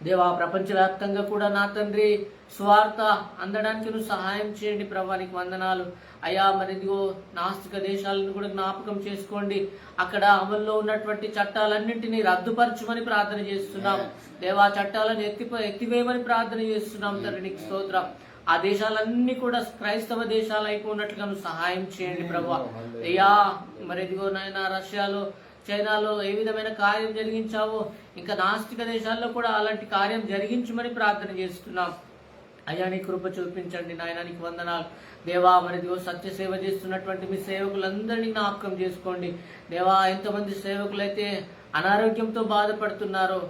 దేవా. ప్రపంచవ్యాప్తంగా కూడా నా తండ్రి స్వార్థ అందడానికి నువ్వు సహాయం చేయండి ప్రభా. నీకు వందనాలు అయ్యా. మరి ఇదిగో నాస్తిక దేశాలను కూడా జ్ఞాపకం చేసుకోండి. అక్కడ అమల్లో ఉన్నటువంటి చట్టాలన్నింటినీ రద్దుపరచమని ప్రార్థన చేస్తున్నాం దేవా. చట్టాలను ఎత్తివేయమని ప్రార్థన చేస్తున్నాం తండ్రి. నీకు స్తోత్రం. ఆ దేశాలన్నీ కూడా క్రైస్తవ దేశాలు అయిపోయినట్లుగా నువ్వు సహాయం చేయండి ప్రభా. అయ్యా మరి ఇదిగో నాయన రష్యాలో చైనాలో ఏ విధమైన కార్యం జరిగించావో ఇంకా నాస్తిక దేశాల్లో కూడా అలాంటి కార్యం జరిగించమని ప్రార్థన చేస్తున్నాం అయ్యా. నీ కృప చూపించండి నాయన. నీకు వందనాలు దేవా. మరి ఇదిగో సత్య సేవ చేస్తున్నటువంటి మీ సేవకులందరినీ జ్ఞాపకం చేసుకోండి దేవా. ఎంతమంది సేవకులైతే అనారోగ్యంతో బాధపడుతున్నారో,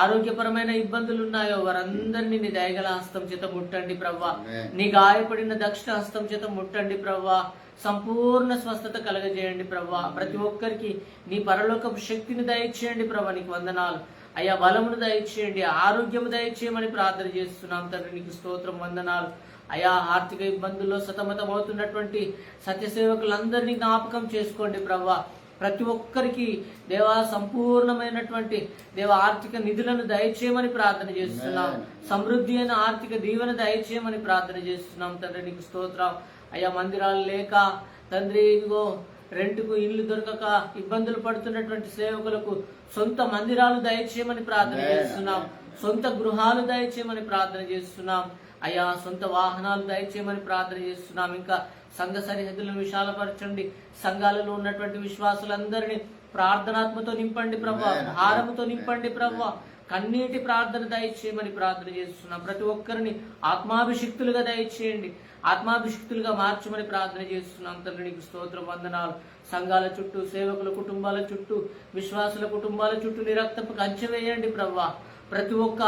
ఆరోగ్యపరమైన ఇబ్బందులు ఉన్నాయో వారందరినీ నీ దయగల హస్తం చేత ముట్టండి ప్రవ్వా. నీ గాయపడిన దక్షిణ హస్తం చేత ముట్టండి ప్రవ్వా. సంపూర్ణ స్వస్థత కలగజేయండి ప్రవ్వా. ప్రతి ఒక్కరికి నీ పరలోకపు శక్తిని దయచేయండి ప్రభా. నీకు వందనాలు అయ్యా. బలమును దయచేయండి, ఆరోగ్యము దయచేయమని ప్రార్థన చేస్తున్నాం తండ్రి. నీకు స్తోత్రం, వందనాలు అయ్యా. ఆర్థిక ఇబ్బందుల్లో సతమతం అవుతున్నటువంటి సత్యసేవకులందరినీ జ్ఞాపకం చేసుకోండి ప్రవ్వా. ప్రతి ఒక్కరికి దేవా సంపూర్ణమైనటువంటి దేవ ఆర్థిక నిధులను దయచేయమని ప్రార్థన చేస్తున్నాం. సమృద్ధి అయిన ఆర్థిక దీవెన దయచేయమని ప్రార్థన చేస్తున్నాం తండ్రి. నీకు స్తోత్రం అయ్యా. మందిరాలు లేక తండ్రి ఇదిగో రెంట్కు ఇల్లు దొరకక ఇబ్బందులు పడుతున్నటువంటి సేవకులకు సొంత మందిరాలు దయచేయమని ప్రార్థన చేస్తున్నాం. సొంత గృహాలు దయచేయమని ప్రార్థన చేస్తున్నాం అయ్యా. సొంత వాహనాలు దయచేయమని ప్రార్థన చేస్తున్నాం. ఇంకా సంఘ సరిహద్దులను విశాలపరచండి. సంఘాలలో ఉన్నటువంటి విశ్వాసులందరినీ ప్రార్థనాత్మతో నింపండి ప్రభా. భారముతో నింపండి ప్రభా. కన్నీటి ప్రార్థన దయచేయమని ప్రార్థన చేస్తున్నాం. ప్రతి ఒక్కరిని ఆత్మాభిషిక్తులుగా దయచేయండి, ఆత్మాభిషిక్తులుగా మార్చమని ప్రార్థన చేస్తున్నాం తండ్రి. నీకు స్తోత్రం, వందనాలు. సంఘాల చుట్టూ, సేవకుల కుటుంబాల చుట్టూ, విశ్వాసుల కుటుంబాల చుట్టూ నీ రక్తపు కంచె వేయండి ప్రభా. ప్రతి ఒక్క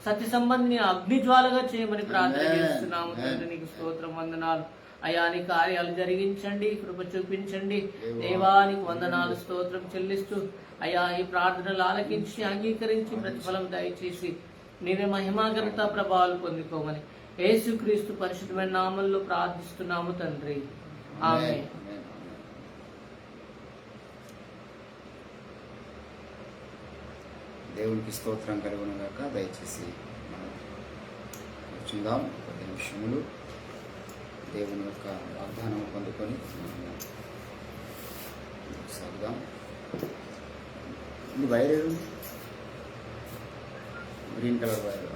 సత్య సంబంధిని అగ్నిజ్వాలగా చేయమని ప్రార్థన చేస్తున్నాము తండ్రి. నీకు స్తోత్రం, వందనాలు అయ్యా. నీ కార్యాలు జరిగించండి, కృప చూపించండి దేవానికి వందనాలు, స్తోత్రం చెల్లిస్తూ అయ్యా ఈ ప్రార్థనలు ఆలకించి అంగీకరించి ప్రతిఫలం దయచేసి నీవే మహిమాఘనత ప్రభావాలు పొందుకోమని యేసుక్రీస్తు పరిశుద్ధమైన నామంలో ప్రార్థిస్తున్నాము తండ్రి. ఆమేన్. దేవునికి స్తోత్రం కలుగునుగాక. దయచేసి మనం కూర్చుందాం 10 నిమిషములు దేవుని యొక్క వాగ్దానం పొందుకొని మనము సాగుదాం. ఇది వైర్ గ్రీన్ కలర్ వైర్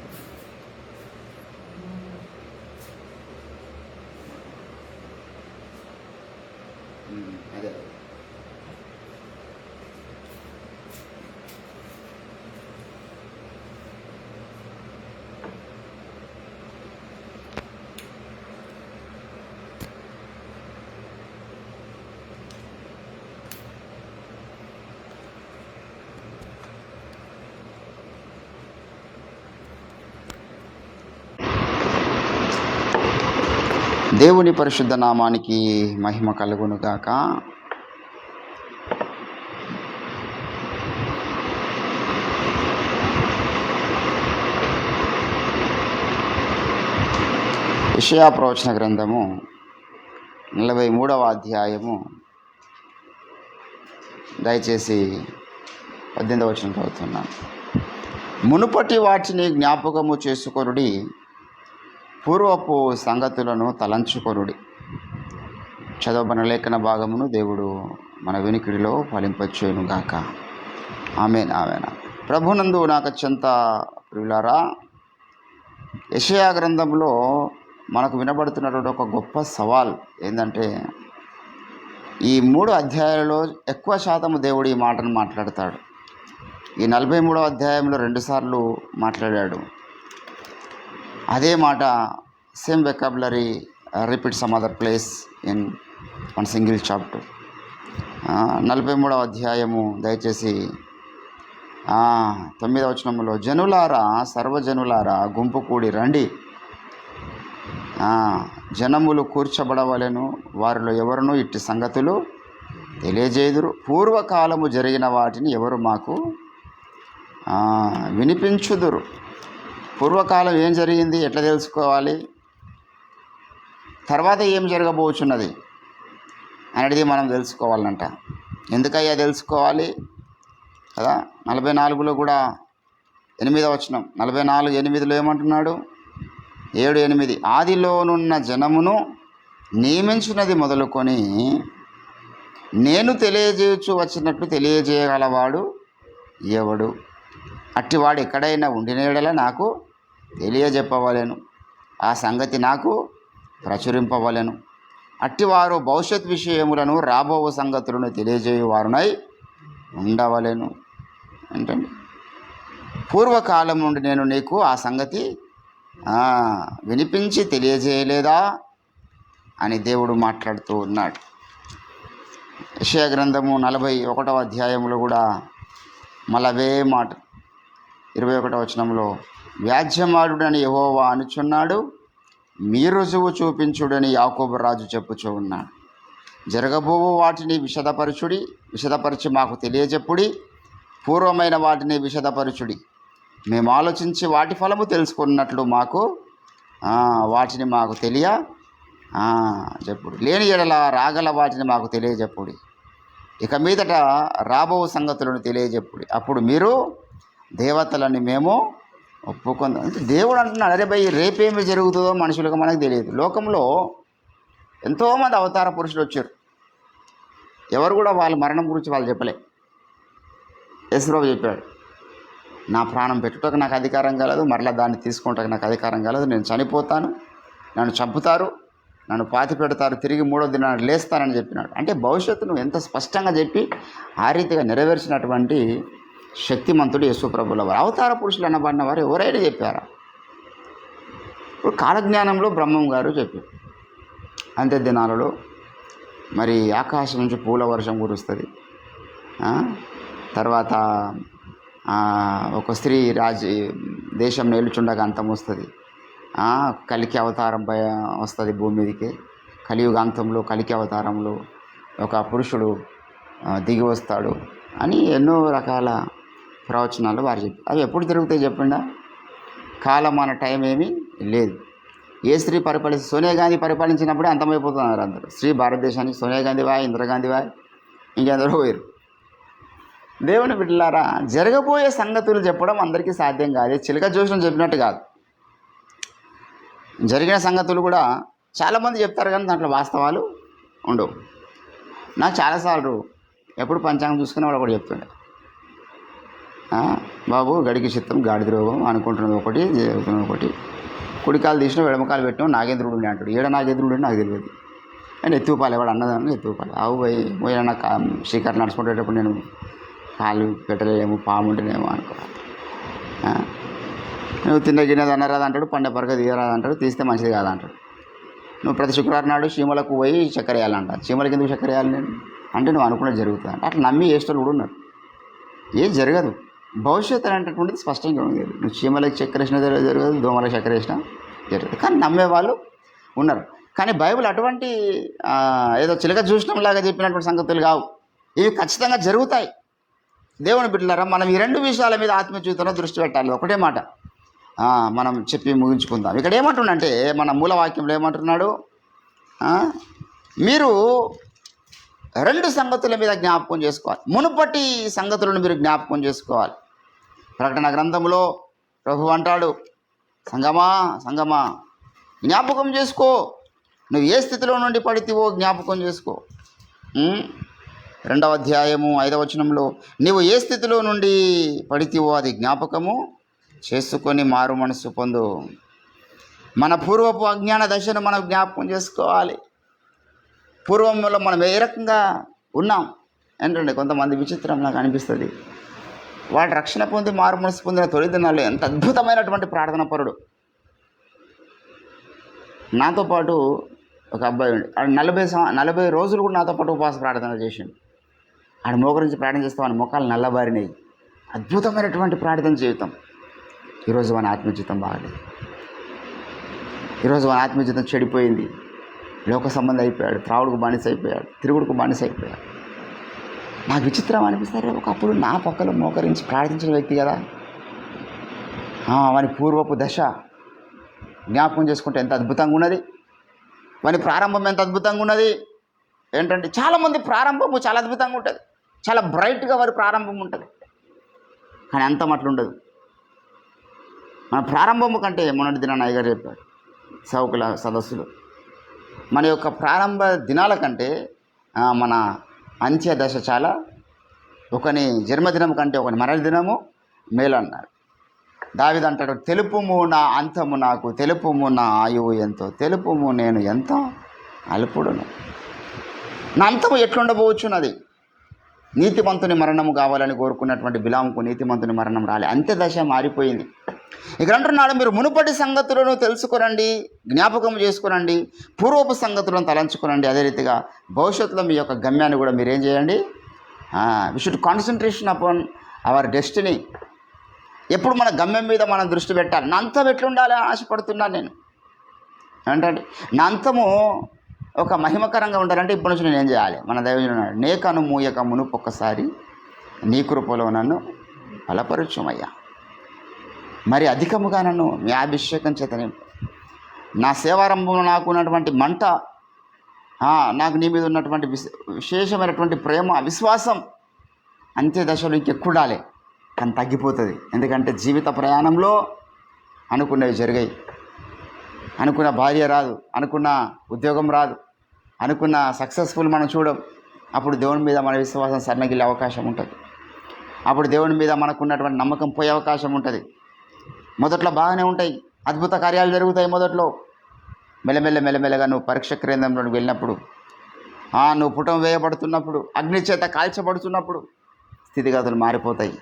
అదే దేవుని పరిశుద్ధ నామానికి మహిమ కలుగునుగాక. యెషయా ప్రవచన గ్రంథము 43వ అధ్యాయము దయచేసి 18వ వచనం చదువుతున్నాను. మునుపటి వాటిని జ్ఞాపకము చేసుకొనుడి, పూర్వపు సంగతులను తలంచుకొనుడి. చదవబడిన లేఖన భాగమును దేవుడు మన వినికిడిలో ఫలింపచేయునుగాక. ఆమేన్ ఆమేన్. ప్రభునందు నాకు అత్యంత ప్రియులారా, యెషయా గ్రంథంలో మనకు వినబడుతున్నటువంటి ఒక గొప్ప సవాల్ ఏంటంటే, ఈ 3 అధ్యాయాలలో ఎక్కువ శాతం దేవుడు ఈ మాటను మాట్లాడతాడు. ఈ 43వ అధ్యాయంలో 2 సార్లు మాట్లాడాడు. అదే మాట same vocabulary repeat some other place in one single chapter. 43వ అధ్యాయము దయచేసి 9వ వచనంలో, జనులారా సర్వజనులారా గుంపు కూడి రండి, జనములు కూర్చబడవలెను, వారిలో ఎవరునూ ఇట్టి సంగతులు తెలియజేయుదురు. పూర్వకాలము జరిగిన వాటిని ఎవరు మాకు వినిపించుదురు. పూర్వకాలం ఏం జరిగింది, ఎట్లా తెలుసుకోవాలి, తర్వాత ఏం జరగబోచున్నది అనేది మనం తెలుసుకోవాలంట. ఎందుకయ్యా తెలుసుకోవాలి కదా? 44లో కూడా 8వ వచనం, 44:8లో ఏమంటున్నాడు? 7:8, ఆదిలోనున్న జనమును నియమించినది మొదలుకొని నేను తెలియజేయచ్చు వచ్చినట్లు తెలియజేయగలవాడు ఎవడు? అట్టివాడు ఎక్కడైనా ఉండిన యెడల నాకు తెలియజెప్పవలెను, ఆ సంగతి నాకు ప్రచురింపవలెను. అట్టివారు భవిష్యత్ విషయములను రాబో సంగతులను తెలియజేయువారునై ఉండవలెను. ఏంటండి, పూర్వకాలం నుండి నేను నీకు ఆ సంగతి వినిపించి తెలియజేయలేదా అని దేవుడు మాట్లాడుతూ ఉన్నాడు. యెషయా గ్రంథము 41వ అధ్యాయంలో కూడా మళ్ళవే మాట 21వ వచనంలో, వ్యాజ్యమాడుడని యెహోవా అనుచున్నాడు, మీ రుజువు చూపించుడని యాకోబు రాజు చెప్పుచూ ఉన్నాడు. జరగబోవు వాటిని విశదపరిచి మాకు తెలియజెప్పుడి, పూర్వమైన వాటిని విశదపరచుడి, మేము ఆలోచించి వాటి ఫలము తెలుసుకున్నట్లు వాటిని మాకు చెప్పుడు. లేని ఎడల రాగల వాటిని మాకు తెలియజెప్పుడి, ఇక మీదట రాబో సంగతులను తెలియజెప్పుడి, అప్పుడు మీరు దేవతలని మేము ఒప్పుకుందాం. అంటే దేవుడు అంటున్నాడు, అరే భయ్ రేపేమి జరుగుతుందో మనుషులకు మనకు తెలియదు. లోకంలో ఎంతోమంది అవతార పురుషులు వచ్చారు, ఎవరు కూడా వాళ్ళ మరణం గురించి వాళ్ళు చెప్పలే. యేసుప్రభు చెప్పాడు, నా ప్రాణం పెట్టుటకు నాకు అధికారం కలదు, మరలా దాన్ని తీసుకుంటానికి నాకు అధికారం కలదు, నేను చనిపోతాను, నన్ను చంపుతారు, నన్ను పాతి పెడతారు, తిరిగి 3వ దినాన్ని లేస్తానని చెప్పినాడు. అంటే భవిష్యత్తును ఎంత స్పష్టంగా చెప్పి ఆ రీతిగా నెరవేర్చినటువంటి శక్తిమంతుడు యేసుప్రభుల వారు. అవతార పురుషులు అనబడిన వారు ఎవరైనా చెప్పారా? ఇప్పుడు కాలజ్ఞానంలో బ్రహ్మం గారు చెప్పారు, అంత్య దినాలలో మరి ఆకాశం నుంచి పూల వర్షం కురుస్తుంది, తర్వాత ఒక స్త్రీ దేశం నేలుచుండగా అంతం వస్తుంది, కలికి అవతారం వస్తుంది భూమి మీదకి, కలియుగాంతంలో కలికి అవతారంలో ఒక పురుషుడు దిగి వస్తాడు అని ఎన్నో రకాల ప్రవచనాలు వారు చెప్పారు. అవి ఎప్పుడు తిరుగుతాయి చెప్పండి? కాలం అన్న టైం ఏమీ లేదు. ఏ స్త్రీ సోనియా గాంధీ పరిపాలించినప్పుడే అంతమైపోతున్నారు అందరూ. స్త్రీ భారతదేశానికి సోనియా గాంధీ వాయ్, ఇందిరాగాంధీ వాయ్, ఇంకెందరో పోయారు. దేవుని బిడ్డలారా, జరగబోయే సంగతులు చెప్పడం అందరికీ సాధ్యం కాదు. చిలక జోషం చెప్పినట్టు కాదు. జరిగిన సంగతులు కూడా చాలామంది చెప్తారు, కానీ దాంట్లో వాస్తవాలు ఉండవు. నాకు చాలాసార్లు ఎప్పుడు పంచాంగం చూసుకునే వాడు ఒకటి చెప్తుండే, బాబు గడికి చిత్తం గాడిద రోగం అనుకుంటున్నది ఒకటి, జరుగుతున్నది ఒకటి, కుడికాలు తీసిన వెడమకాలు పెట్టినా నాగేంద్రుడు ఉండే అంటాడు. ఏడ నాగేంద్రుడు నాకు తెలియదు. నేను ఎత్తుపాలి, వాడు అన్నదాన్ని ఎత్తుపాలి. ఆవు పోయి నాకు శిఖర్ నడుచుకుంటేటప్పుడు నేను కాలు పెట్టలేము, పాము ఉంటేనేమో అనుకోవాలి. నువ్వు తిన్న గిన్నెది అన్నరాదు అంటాడు, పండే పరక తీయరాదు అంటాడు, తీస్తే మంచిది కాదంటాడు. నువ్వు ప్రతి శుక్రవారం నాడు చీమలకు పోయి చక్కెర వేయాలంట. చీమలకి ఎందుకు చక్కెర వేయాలి నేను అంటే నువ్వు అనుకున్నది జరుగుతుంది అంటే అట్లా నమ్మి వేసేటోళ్ళు కూడా ఉన్నారు. ఏం జరగదు. భవిష్యత్తు అనేటటువంటిది స్పష్టంగా ఉంది. నువ్వు చీమలకు చక్కెర వేసినా జరగదు, దోమలకు చక్కెర వేసినా జరగదు. కానీ నమ్మే వాళ్ళు ఉన్నారు. కానీ బైబిల్ అటువంటి ఏదో చిలక చూసినంలాగా చెప్పినటువంటి సంగతులు కావు. ఇవి ఖచ్చితంగా జరుగుతాయి. దేవుని బిడ్డలారా, మనం ఈ రెండు విషయాల మీద ఆత్మీయ జీవితంలో దృష్టి పెట్టాలి. ఒకటే మాట మనం చెప్పి ముగించుకుందాం. ఇక్కడ ఏమంటుండంటే మన మూలవాక్యంలో ఏమంటున్నాడు, మీరు రెండు సంగతుల మీద జ్ఞాపకం చేసుకోవాలి. మునుపటి సంగతులను మీరు జ్ఞాపకం చేసుకోవాలి. ప్రకటన గ్రంథంలో ప్రభువు అంటాడు, సంగమా సంగమా జ్ఞాపకం చేసుకో, నువ్వు ఏ స్థితిలో నుండి పడితివో జ్ఞాపకం చేసుకో. 2వ అధ్యాయము 5వ వచనంలో నీవు ఏ స్థితిలో నుండి పడితివో అది జ్ఞాపకము చేసుకొని మారు మనసు పొందు. మన పూర్వపు అజ్ఞాన దశను మనం జ్ఞాపకం చేసుకోవాలి. పూర్వంలో మనం ఏ రకంగా ఉన్నాం ఏంటంటే కొంతమంది విచిత్రం నాకు అనిపిస్తుంది. వాడు రక్షణ పొంది మారు మనసు పొందిన తొలి దినాల్లో ఎంత అద్భుతమైనటువంటి ప్రార్థన పరుడు. నాతో పాటు ఒక అబ్బాయి ఉండి ఆడు 40 రోజులు కూడా నాతో పాటు ఉపవాస ప్రార్థన చేసిండు. ఆడ మోకరించి ప్రార్థన చేస్తామని మొక్కలు నల్లబారినాయి. అద్భుతమైనటువంటి ప్రార్థన జీవితం. ఈరోజు మన ఆత్మీయ జీవితం బాగలేదు. ఈరోజు మన ఆత్మీయ జీవితం చెడిపోయింది. లోక సంబంధం అయిపోయాడు, త్రావుడుకు బానిస అయిపోయాడు, తిరుగుడుకు బానిస అయిపోయాడు. నాకు విచిత్రం అనిపిస్తారు. ఒకప్పుడు నా పక్కలో మోకరించి ప్రార్థించిన వ్యక్తి కదా, వాని పూర్వపు దశ జ్ఞాపకం చేసుకుంటే ఎంత అద్భుతంగా ఉన్నది, వాని ప్రారంభం ఎంత అద్భుతంగా ఉన్నది. ఏంటంటే చాలామంది ప్రారంభము చాలా అద్భుతంగా ఉంటుంది, చాలా బ్రైట్గా వారి ప్రారంభం ఉంటుంది. కానీ అంత అట్లుండదు. మన ప్రారంభము కంటే మొన్నటి దినాన్ని అయ్యగారు చెప్పాడు సౌకుల సదస్సులో, మన యొక్క ప్రారంభ దినాల కంటే మన అంత్య దశ చాలా, ఒకని జన్మదినం కంటే ఒకని మరణ దినము మేలు అన్నాడు. దావీదు అంటాడు, తెలుపుము నా అంతము నాకు, తెలుపుము నా ఆయువు ఎంతో, తెలుపుము నేను ఎంతో అల్పుడును. నా అంతము ఎట్లుండబోచున్నది. నీతిమంతుని మరణము కావాలని కోరుకున్నటువంటి బిలాముకు నీతిమంతుని మరణం రాలే. అంత్య దశ మారిపోయింది. ఇక్కడ అంటున్నాడు, మీరు మునుపటి సంగతులను తెలుసుకునండి, జ్ఞాపకం చేసుకునండి, పూర్వపు సంగతులను తలంచుకునండి. అదే రీతిగా భవిష్యత్తులో మీ యొక్క గమ్యాన్ని కూడా మీరేం చేయండి, we should concentration upon our destiny. ఎప్పుడు మన గమ్యం మీద మనం దృష్టి పెట్టాలి. నా అంతం ఎట్లుండాలి ఆశపడుతున్నాను నేను. ఏంటంటే నా అంతము ఒక మహిమకరంగా ఉండాలంటే ఇప్పటి నుంచి నేను ఏం చేయాలి. మన దైవజనుడు అన్నాడు, నేకను మూయక మునుపొక్కసారి నీ కృపలో నన్ను బలపరుచుమయ్యా, మరి అధికముగా నన్ను మీ అభిషేకం చేత నింపు. నా సేవారంభంలో నాకు ఉన్నటువంటి మంట, నాకు నీ మీద ఉన్నటువంటి విశేషమైనటువంటి ప్రేమ, విశ్వాసం అంత్య దశలో ఇంకెక్కుడాలి. కానీ తగ్గిపోతుంది. ఎందుకంటే జీవిత ప్రయాణంలో అనుకున్నవి జరిగాయి. అనుకున్న భార్య రాదు, అనుకున్న ఉద్యోగం రాదు, అనుకున్న సక్సెస్ఫుల్ మనం చూడం. అప్పుడు దేవుని మీద మన విశ్వాసం సన్నగిల్లే అవకాశం ఉంటుంది. అప్పుడు దేవుని మీద మనకున్నటువంటి నమ్మకం పోయే అవకాశం ఉంటుంది. మొదట్లో బాగానే ఉంటాయి, అద్భుత కార్యాలు జరుగుతాయి. మొదట్లో మెల్లమెల్లగా నువ్వు పరీక్ష కేంద్రంలోకి వెళ్ళినప్పుడు, నువ్వు పుటం వేయబడుతున్నప్పుడు, అగ్ని చేత కాల్చబడుతున్నప్పుడు స్థితిగతులు మారిపోతాయి.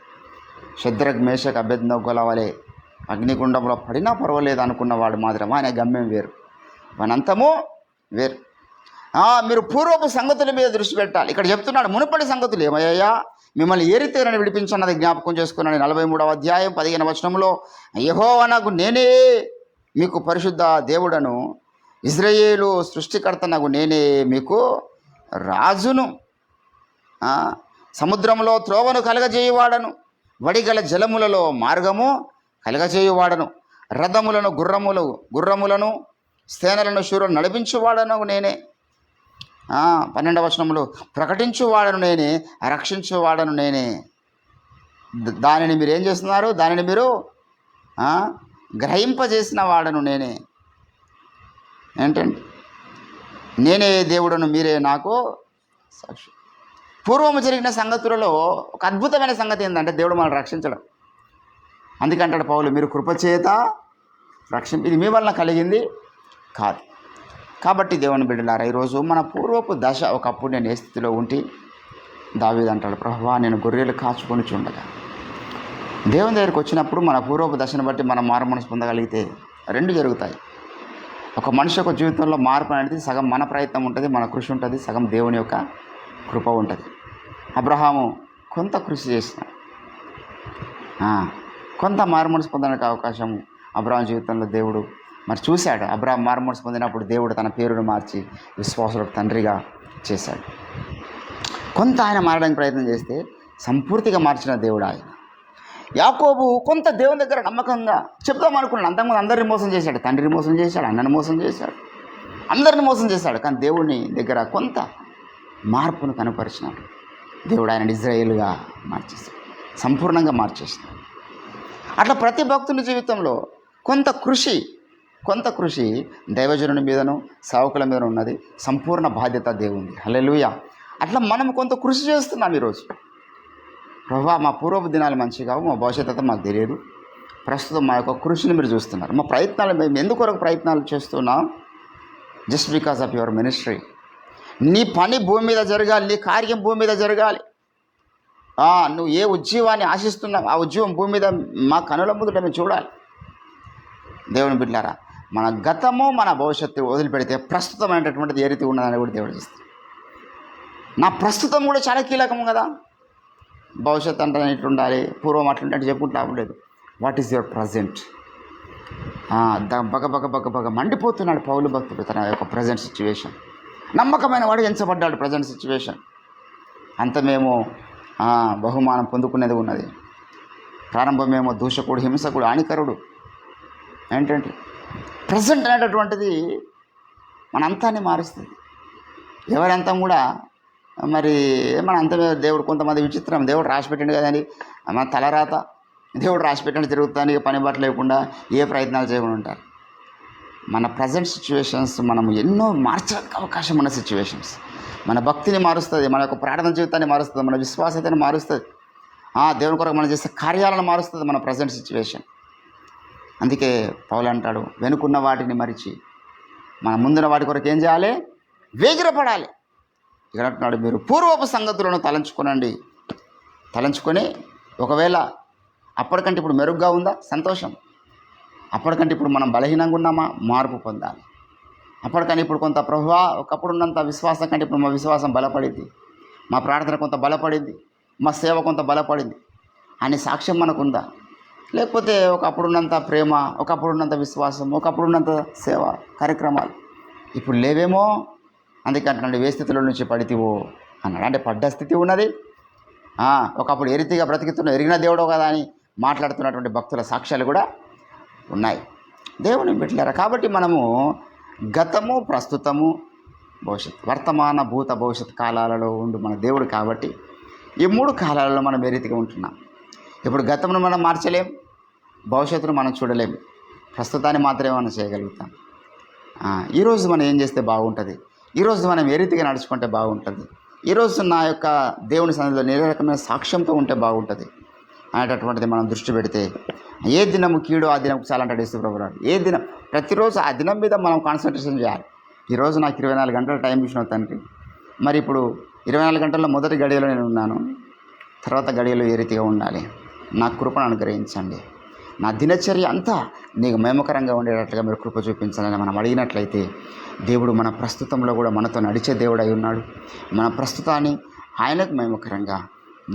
శద్రక్ మేషక్ అబేద్నెగోల వలె అగ్నిగుండంలో పడినా పర్వాలేదు అనుకున్నవాడు మాత్రం ఆయన గమ్యం వేరు, మనంతము వేరు. మీరు పూర్వపు సంగతుల మీద దృష్టి పెట్టాలి. ఇక్కడ చెప్తున్నాడు, మునుపటి సంగతులు ఏమయ్యా, మిమ్మల్ని ఏ రీతిగా విడిపించన్నది జ్ఞాపకం చేసుకున్నాను. 43వ అధ్యాయం 15వ వచనంలో, యెహోవా నాకు నేనే మీకు పరిశుద్ధ దేవుడను, ఇశ్రాయేలు సృష్టికర్తనగు నేనే మీకు రాజును, సముద్రంలో త్రోవను కలగజేయువాడను, వడిగల జలములలో మార్గము కలగజేయువాడను, రథములను గుర్రములను సేనలను శూరులను నడిపించువాడను నేనే. 12వ వచనంలో, ప్రకటించువాడను నేనే, రక్షించువాడను నేనే. దానిని మీరు ఏం చేస్తున్నారు? దానిని మీరు గ్రహింపజేసిన వాడను నేనే. ఏంటండి? నేనే దేవుడను, మీరే నాకు సాక్షి. పూర్వము జరిగిన సంగతులలో ఒక అద్భుతమైన సంగతి ఏంటంటే దేవుడు మనల్ని రక్షించడం. అందుకంటాడు పౌలు, మీరు కృపచేత ఇది మీ వలన కలిగింది కాదు. కాబట్టి దేవుని బిడ్డలారా, ఈరోజు మన పూర్వపు దశ, ఒకప్పుడు నేను ఏ స్థితిలో ఉంటే దావీదు అంటాడు, ప్రభువా నేను గొర్రెలు కాచుకొని చూడగా. దేవుని దగ్గరికి వచ్చినప్పుడు మన పూర్వపు దశను బట్టి మనం మారు మనసు పొందగలిగితే రెండు జరుగుతాయి. ఒక మనిషి యొక్క జీవితంలో మార్పు అనేది సగం మన ప్రయత్నం ఉంటుంది, మన కృషి ఉంటుంది, సగం దేవుని యొక్క కృప ఉంటుంది. అబ్రహాము కొంత కృషి చేసినాడు, కొంత మారు మనసు పొందడానికి అవకాశం అబ్రహాం జీవితంలో దేవుడు మరి చూశాడు. అబ్రహాం మారు మనసు పొందినప్పుడు దేవుడు తన పేరును మార్చి విశ్వాసులకు తండ్రిగా చేశాడు. కొంత ఆయన మారడానికి ప్రయత్నం చేస్తే సంపూర్తిగా మార్చిన దేవుడు ఆయన. యాకోబు కొంత దేవుని దగ్గర నమ్మకంగా చెప్దాం అనుకున్నాడు. అంతకుముందు అందరిని మోసం చేశాడు, తండ్రిని మోసం చేశాడు, అన్నని మోసం చేశాడు, అందరిని మోసం చేశాడు. కానీ దేవుని దగ్గర కొంత మార్పును కనపరిచినాడు. దేవుడు ఆయన ఇజ్రాయేలుగా మార్చేశాడు, సంపూర్ణంగా మార్చేసినాడు. అట్లా ప్రతి భక్తుని జీవితంలో కొంత కృషి దైవజనుని మీదను సేవకుల మీద ఉన్నది. సంపూర్ణ బాధ్యత దేవుంది. హల్లెలూయా. అట్లా మనం కొంత కృషి చేస్తున్నాం ఈరోజు. ప్రభువా మా పూర్వపు దినాలు మంచిగా, మా భవిష్యత్తు మాకు తెలియదు, ప్రస్తుతం మా యొక్క కృషిని మీరు చూస్తున్నారు. మా ప్రయత్నాలు మేము ఎందుకొరకు ప్రయత్నాలు చేస్తున్నాం? Just because of your ministry. నీ పని భూమి మీద జరగాలి, నీ కార్యం భూమి మీద జరగాలి. నువ్వు ఏ ఉద్యోగాన్ని ఆశిస్తున్నావు ఆ ఉద్యోగం భూమి మీద మా కనుల ముందుట మేము చూడాలి. దేవుని బిడ్డలారా, మన గతము మన భవిష్యత్తు వదిలిపెడితే ప్రస్తుతమైనటువంటిది ఏ రీతి ఉన్నదని కూడా దేవుడు చేస్తాడు. నా ప్రస్తుతం కూడా చాలా కీలకం కదా. భవిష్యత్తు అంటే ఇట్లుండాలి, పూర్వం అట్లుంటే చెప్పుకుంటా ఉండలేదు. What is your present? బగ మండిపోతున్నాడు పౌలు భక్తుడు తన యొక్క ప్రజెంట్ సిచ్యువేషన్. నమ్మకమైన వాడు ఎంచబడ్డాడు ప్రజెంట్ సిచ్యువేషన్. అంతమేమో బహుమానం పొందుకునేది ఉన్నది, ప్రారంభమేమో దూషకుడు, హింసకుడు, హానికరుడు. ఏంటంటే ప్రజెంట్ అనేటటువంటిది మన అంతాన్ని మారుస్తుంది. ఎవరి అంతం కూడా మరి మన అంతమే దేవుడు కొంతమంది విచిత్రం, దేవుడు రాసిపెట్టిండు కదండి మన తలరాత, దేవుడు రాసిపెట్టిండు తిరుగుతానికి పని బట్ట లేకుండా ఏ ప్రయత్నాలు చేయకుండా ఉంటారు. మన ప్రజెంట్ సిచ్యువేషన్స్ మనం ఎన్నో మార్చడానికి అవకాశం ఉన్న సిచ్యువేషన్స్. మన భక్తిని మారుస్తుంది, మన యొక్క ప్రార్థన జీవితాన్ని మారుస్తుంది, మన విశ్వాసతని మారుస్తుంది, దేవుని కొరకు మనం చేసే కార్యాలను మారుస్తుంది మన ప్రజెంట్ సిచ్యువేషన్. అందుకే పౌలు అంటాడు, వెనుకున్న వాటిని మరిచి మన ముందున్న వాటి కొరకు ఏం చేయాలి? వేగిరపడాలి. ఇక్కడ అంటున్నాడు, మీరు పూర్వపు సంగతులను తలంచుకొని ఒకవేళ అప్పటికంటే ఇప్పుడు మెరుగ్గా ఉందా? సంతోషం. అప్పటికంటే ఇప్పుడు మనం బలహీనంగా ఉన్నామా? మార్పు పొందాలి. అప్పటికని ఇప్పుడు కొంత ప్రభువా ఒకప్పుడు ఉన్నంత విశ్వాసం కంటే ఇప్పుడు మా విశ్వాసం బలపడింది, మా ప్రార్థన కొంత బలపడింది, మా సేవ కొంత బలపడింది అనే సాక్ష్యం మనకుందా? లేకపోతే ఒకప్పుడున్నంత ప్రేమ, ఒకప్పుడున్నంత విశ్వాసం, ఒకప్పుడున్నంత సేవ కార్యక్రమాలు ఇప్పుడు లేవేమో? అందుకే అంటున్నాడు, ఏ స్థితిలో నుంచి పడితివో అన్నాడు. అంటే పడ్డ స్థితి ఉన్నది. ఒకప్పుడు ఏ రీతిగా బ్రతికితున్న ఎరిగిన దేవుడో కదా అని మాట్లాడుతున్నటువంటి భక్తుల సాక్ష్యాలు కూడా ఉన్నాయి. దేవుని బిడ్డలారా, కాబట్టి మనము గతము, ప్రస్తుతము, భవిష్యత్తు, వర్తమాన, భూత, భవిష్యత్ కాలాలలో ఉండు మన దేవుడు. కాబట్టి ఈ 3 కాలాలలో మనం ఏ రీతిగా ఉంటున్నాం? ఇప్పుడు గతమును మనం మార్చలేం, భవిష్యత్తును మనం చూడలేం, ప్రస్తుతాన్ని మాత్రమే మనం చేయగలుగుతాం. ఈరోజు మనం ఏం చేస్తే బాగుంటుంది, ఈరోజు మనం ఏ రీతిగా నడుచుకుంటే బాగుంటుంది, ఈరోజు నా యొక్క దేవుని సన్నిధిలో ఏ రకమైన సాక్ష్యంతో ఉంటే బాగుంటుంది అనేటటువంటిది మనం దృష్టి పెడితే, ఏ దినము కీడు ఆ దినం చాలా అంటాడు యేసుప్రభువు. ఏ దినం, ప్రతిరోజు ఆ దినం మీద మనం కాన్సన్ట్రేషన్ చేయాలి. ఈరోజు నాకు 24 గంటల టైం ఇచ్చిన తండ్రి, మరి ఇప్పుడు 24 గంటల్లో మొదటి గడియలో నేను ఉన్నాను, తర్వాత గడియలో ఏ రీతిగా ఉండాలి? నా కృపను అనుగ్రహించండి, నా దినచర్య అంతా నీకు మహిమకరంగా ఉండేటట్లుగా మీరు కృప చూపించాలని మనం అడిగినట్లయితే, దేవుడు మన ప్రస్తుతంలో కూడా మనతో నడిచే దేవుడు అయి ఉన్నాడు. మన ప్రస్తుతాన్ని ఆయనకు మహిమకరంగా,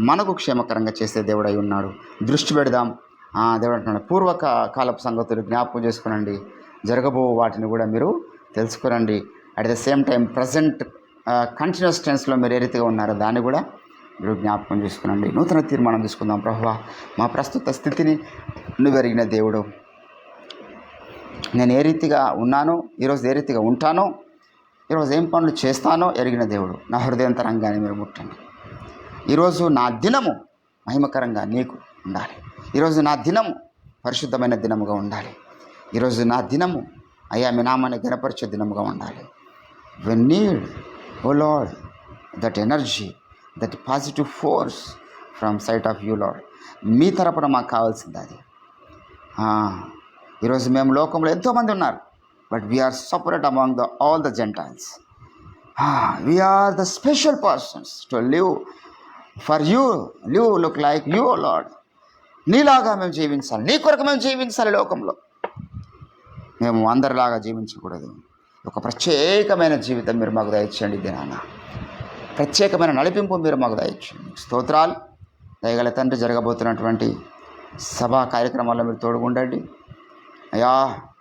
మనకు క్షేమకరంగా చేసే దేవుడు అయి ఉన్నాడు. దృష్టి పెడదాం. దేవుడు అంటున్నాడు, పూర్వకాలపు సంగతులు జ్ఞాపకం చేసుకునండి, జరగబో వాటిని కూడా మీరు తెలుసుకురండి. At the same time present continuous టెన్స్లో మీరు ఏ రీతిగా ఉన్నారో దాన్ని కూడా మీరు జ్ఞాపకం చేసుకునండి. నూతన తీర్మానం తీసుకుందాం. ప్రభువా, మా ప్రస్తుత స్థితిని నువ్వు ఎరిగిన దేవుడు, నేను ఏ రీతిగా ఉన్నానో, ఈరోజు ఏ రీతిగా ఉంటానో, ఈరోజు ఏం పనులు చేస్తానో ఎరిగిన దేవుడు. నా హృదయంతరంగానే మీరు ముట్టండి. ఈరోజు నా దినము మహిమకరంగా నీకు ఉండాలి. ఈరోజు నా దినము పరిశుద్ధమైన దినముగా ఉండాలి. ఈరోజు నా దినము అయ్యా మీ నామాన్ని గణపరిచే దినముగా ఉండాలి. We need, oh Lord, that energy, that positive force from sight of you, Lord. మీ తరపున మాకు కావాల్సింది అది. ఈరోజు మేము లోకంలో ఎంతోమంది ఉన్నారు, but we are separate among all the gentiles. We are the special persons to live for you, live look like you, Lord. నీలాగా మేము జీవించాలి, నీ కొరకు మేము జీవించాలి. లోకంలో మేము అందరిలాగా జీవించకూడదు. ఒక ప్రత్యేకమైన జీవితం మీరు మాకు దయచేయండి దినాన. ప్రత్యేకమైన నడిపింపు మీరు మాకు దయచేయండి. స్తోత్రాలు. దయగల తండ్రి, జరగబోతున్నటువంటి సభా కార్యక్రమాల్లో మీరు తోడుగుండండి అయ్యా.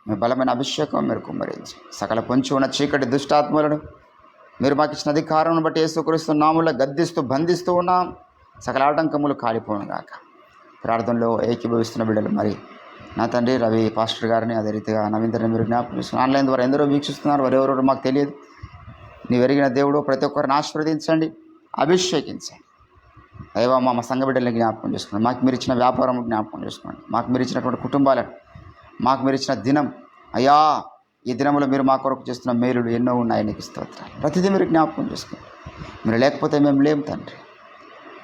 మీ బలమైన అభిషేకం మీరు కుమ్మరించి సకల పొంచి ఉన్న చీకటి దుష్టాత్మలను మీరు మాకు ఇచ్చిన అధికారం బట్టి యేసుక్రీస్తు నామములో గద్దిస్తూ బంధిస్తూ ఉన్నాం. సకల ఆటంకములు కాలిపోను గాక. ప్రార్థనలో ఏకీభవిస్తున్న బిడ్డలు మరి నా తండ్రి రవి పాస్టర్ గారిని, అదే రీతిగా నవీంద్రని మీరు జ్ఞాపకం చేస్తున్నారు. ఆన్లైన్ ద్వారా ఎందరో వీక్షిస్తున్నారు, వారెవరో మాకు తెలియదు. నీవు ఎరిగిన దేవుడు, ప్రతి ఒక్కరిని ఆశీర్వదించండి, అభిషేకించండి. దైవ మా సంఘ బిడ్డల్ని జ్ఞాపకం చేసుకోండి. మాకు మీరు ఇచ్చిన వ్యాపారం జ్ఞాపకం చేసుకోండి. మాకు మీరు ఇచ్చినటువంటి కుటుంబాలను, మాకు మీరు ఇచ్చిన దినం అయ్యా, ఈ దినంలో మీరు మా కొరకు చేస్తున్న మేలులు ఎన్నో ఉన్నాయి. నీకు స్తోత్రాలు. ప్రతిదీ మీరు జ్ఞాపకం చేసుకోండి. మీరు లేకపోతే మేము లేము తండ్రి.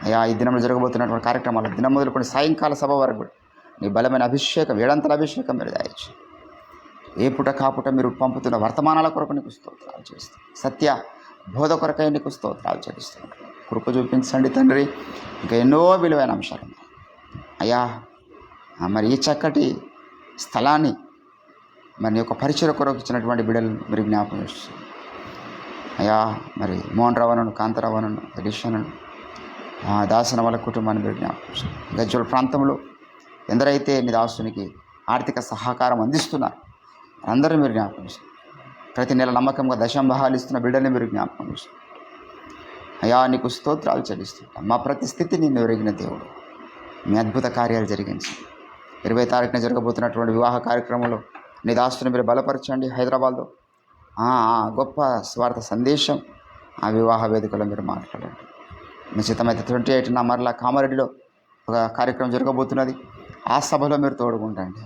అయ్యా, ఈ దినంలో జరగబోతున్నటువంటి కార్యక్రమాలు దినం మొదలుకొని సాయంకాల సభ వరకు కూడా నీ బలమైన అభిషేకం, ఏడంతల అభిషేకం మీరు దయచి ఏ పుట కాపుట మీరు పంపుతున్న వర్తమానాల కొరకు నీకు స్తోత్రాలు చేస్తాం. సత్య బోధ కొరకై నీకు స్తోత్రాలు చెల్లిస్తున్నాం. కృప చూపించండి తండ్రి. ఇంకా ఎన్నో విలువైన అంశాలు ఉన్నాయి అయ్యా. మరి ఈ చక్కటి స్థలాన్ని మరి యొక్క పరిచయ కొరకు ఇచ్చినటువంటి బిడ్డలు మీరు జ్ఞాపకం చేస్తున్నారు అయ్యా. మరి మోహన్ రావణను, కాంతారావణను, ఎడిషన్ను, దాసన వాళ్ళ కుటుంబాన్ని మీరు జ్ఞాపకం చేస్తున్నారు. గజ్వల్ ప్రాంతంలో ఎందరైతే నీ దాసునికి ఆర్థిక సహకారం అందిస్తున్నారు అందరూ మీరు జ్ఞాపకం చేస్తున్నారు. ప్రతి నెల నమ్మకంగా దశంభాగాలు ఇస్తున్న బిడ్డల్ని మీరు జ్ఞాపకం చేస్తున్నారు అయ్యా. నీకు స్తోత్రాలు చెల్లిస్తుంటాం. మా ప్రతి స్థితిని నేను ఎరిగిన దేవుడు, మీ అద్భుత కార్యాలు జరిగించి 20 తారీఖున జరగబోతున్నటువంటి వివాహ కార్యక్రమంలో నీ దాసుని మీరు బలపరచండి. హైదరాబాద్లో గొప్ప స్వార్థ సందేశం ఆ వివాహ వేదికలో మీరు మాట్లాడండి. నిశ్చితమైతే 28న మరలా కామారెడ్డిలో ఒక కార్యక్రమం జరగబోతున్నది. ఆ సభలో మీరు తోడుకుంటండి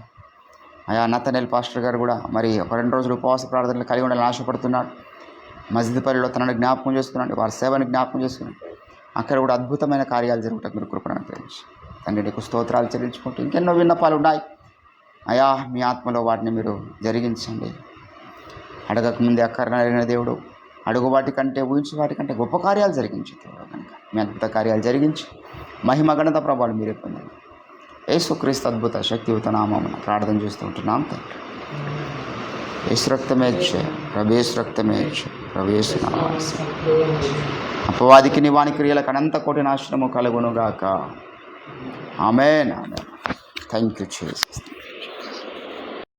అయ్యా. నతనేల్ పాస్టర్ గారు కూడా మరి ఒక 2 రోజులు ఉపవాస ప్రార్థనలు కలిగి ఉండాలని ఆశపడుతున్నాడు. మస్జిద్పల్లిలో తనని జ్ఞాపకం చేసుకున్నాడు, వారి సేవని జ్ఞాపకం చేసుకున్నాడు. అక్కడ కూడా అద్భుతమైన కార్యాలు జరుగుతాయి. మీరు కృపను అనుగ్రహించి తండ్రి నీకు స్తోత్రాలు చెల్లించుకుంటూ ఇంకెన్నో విన్నపాలు ఉన్నాయి అయ్యా. మీ ఆత్మలో వాటిని మీరు జరిగించండి. అడగక ముందే అక్కరణ అడిగిన దేవుడు, అడుగు వాటి కంటే ఊహించు వాటి కంటే గొప్ప కార్యాలు జరిగించే దేవుడు కనుక మీ అద్భుత కార్యాలు జరిగించి మహిమ ఘనత ప్రభావాలు మీరే పొందండి. యేసుక్రీస్తు అద్భుత శక్తియుత నామమున ప్రార్థన చేస్తూ ఉంటున్నాం తండ్రి. యేసు రక్తమే ప్రవేశ రక్తమే ప్రవేశ అపవాదికి నివాని క్రియలకు అనంత కోటి నాశనము కలుగునుగాక. ఆమేన్. Thank you Jesus.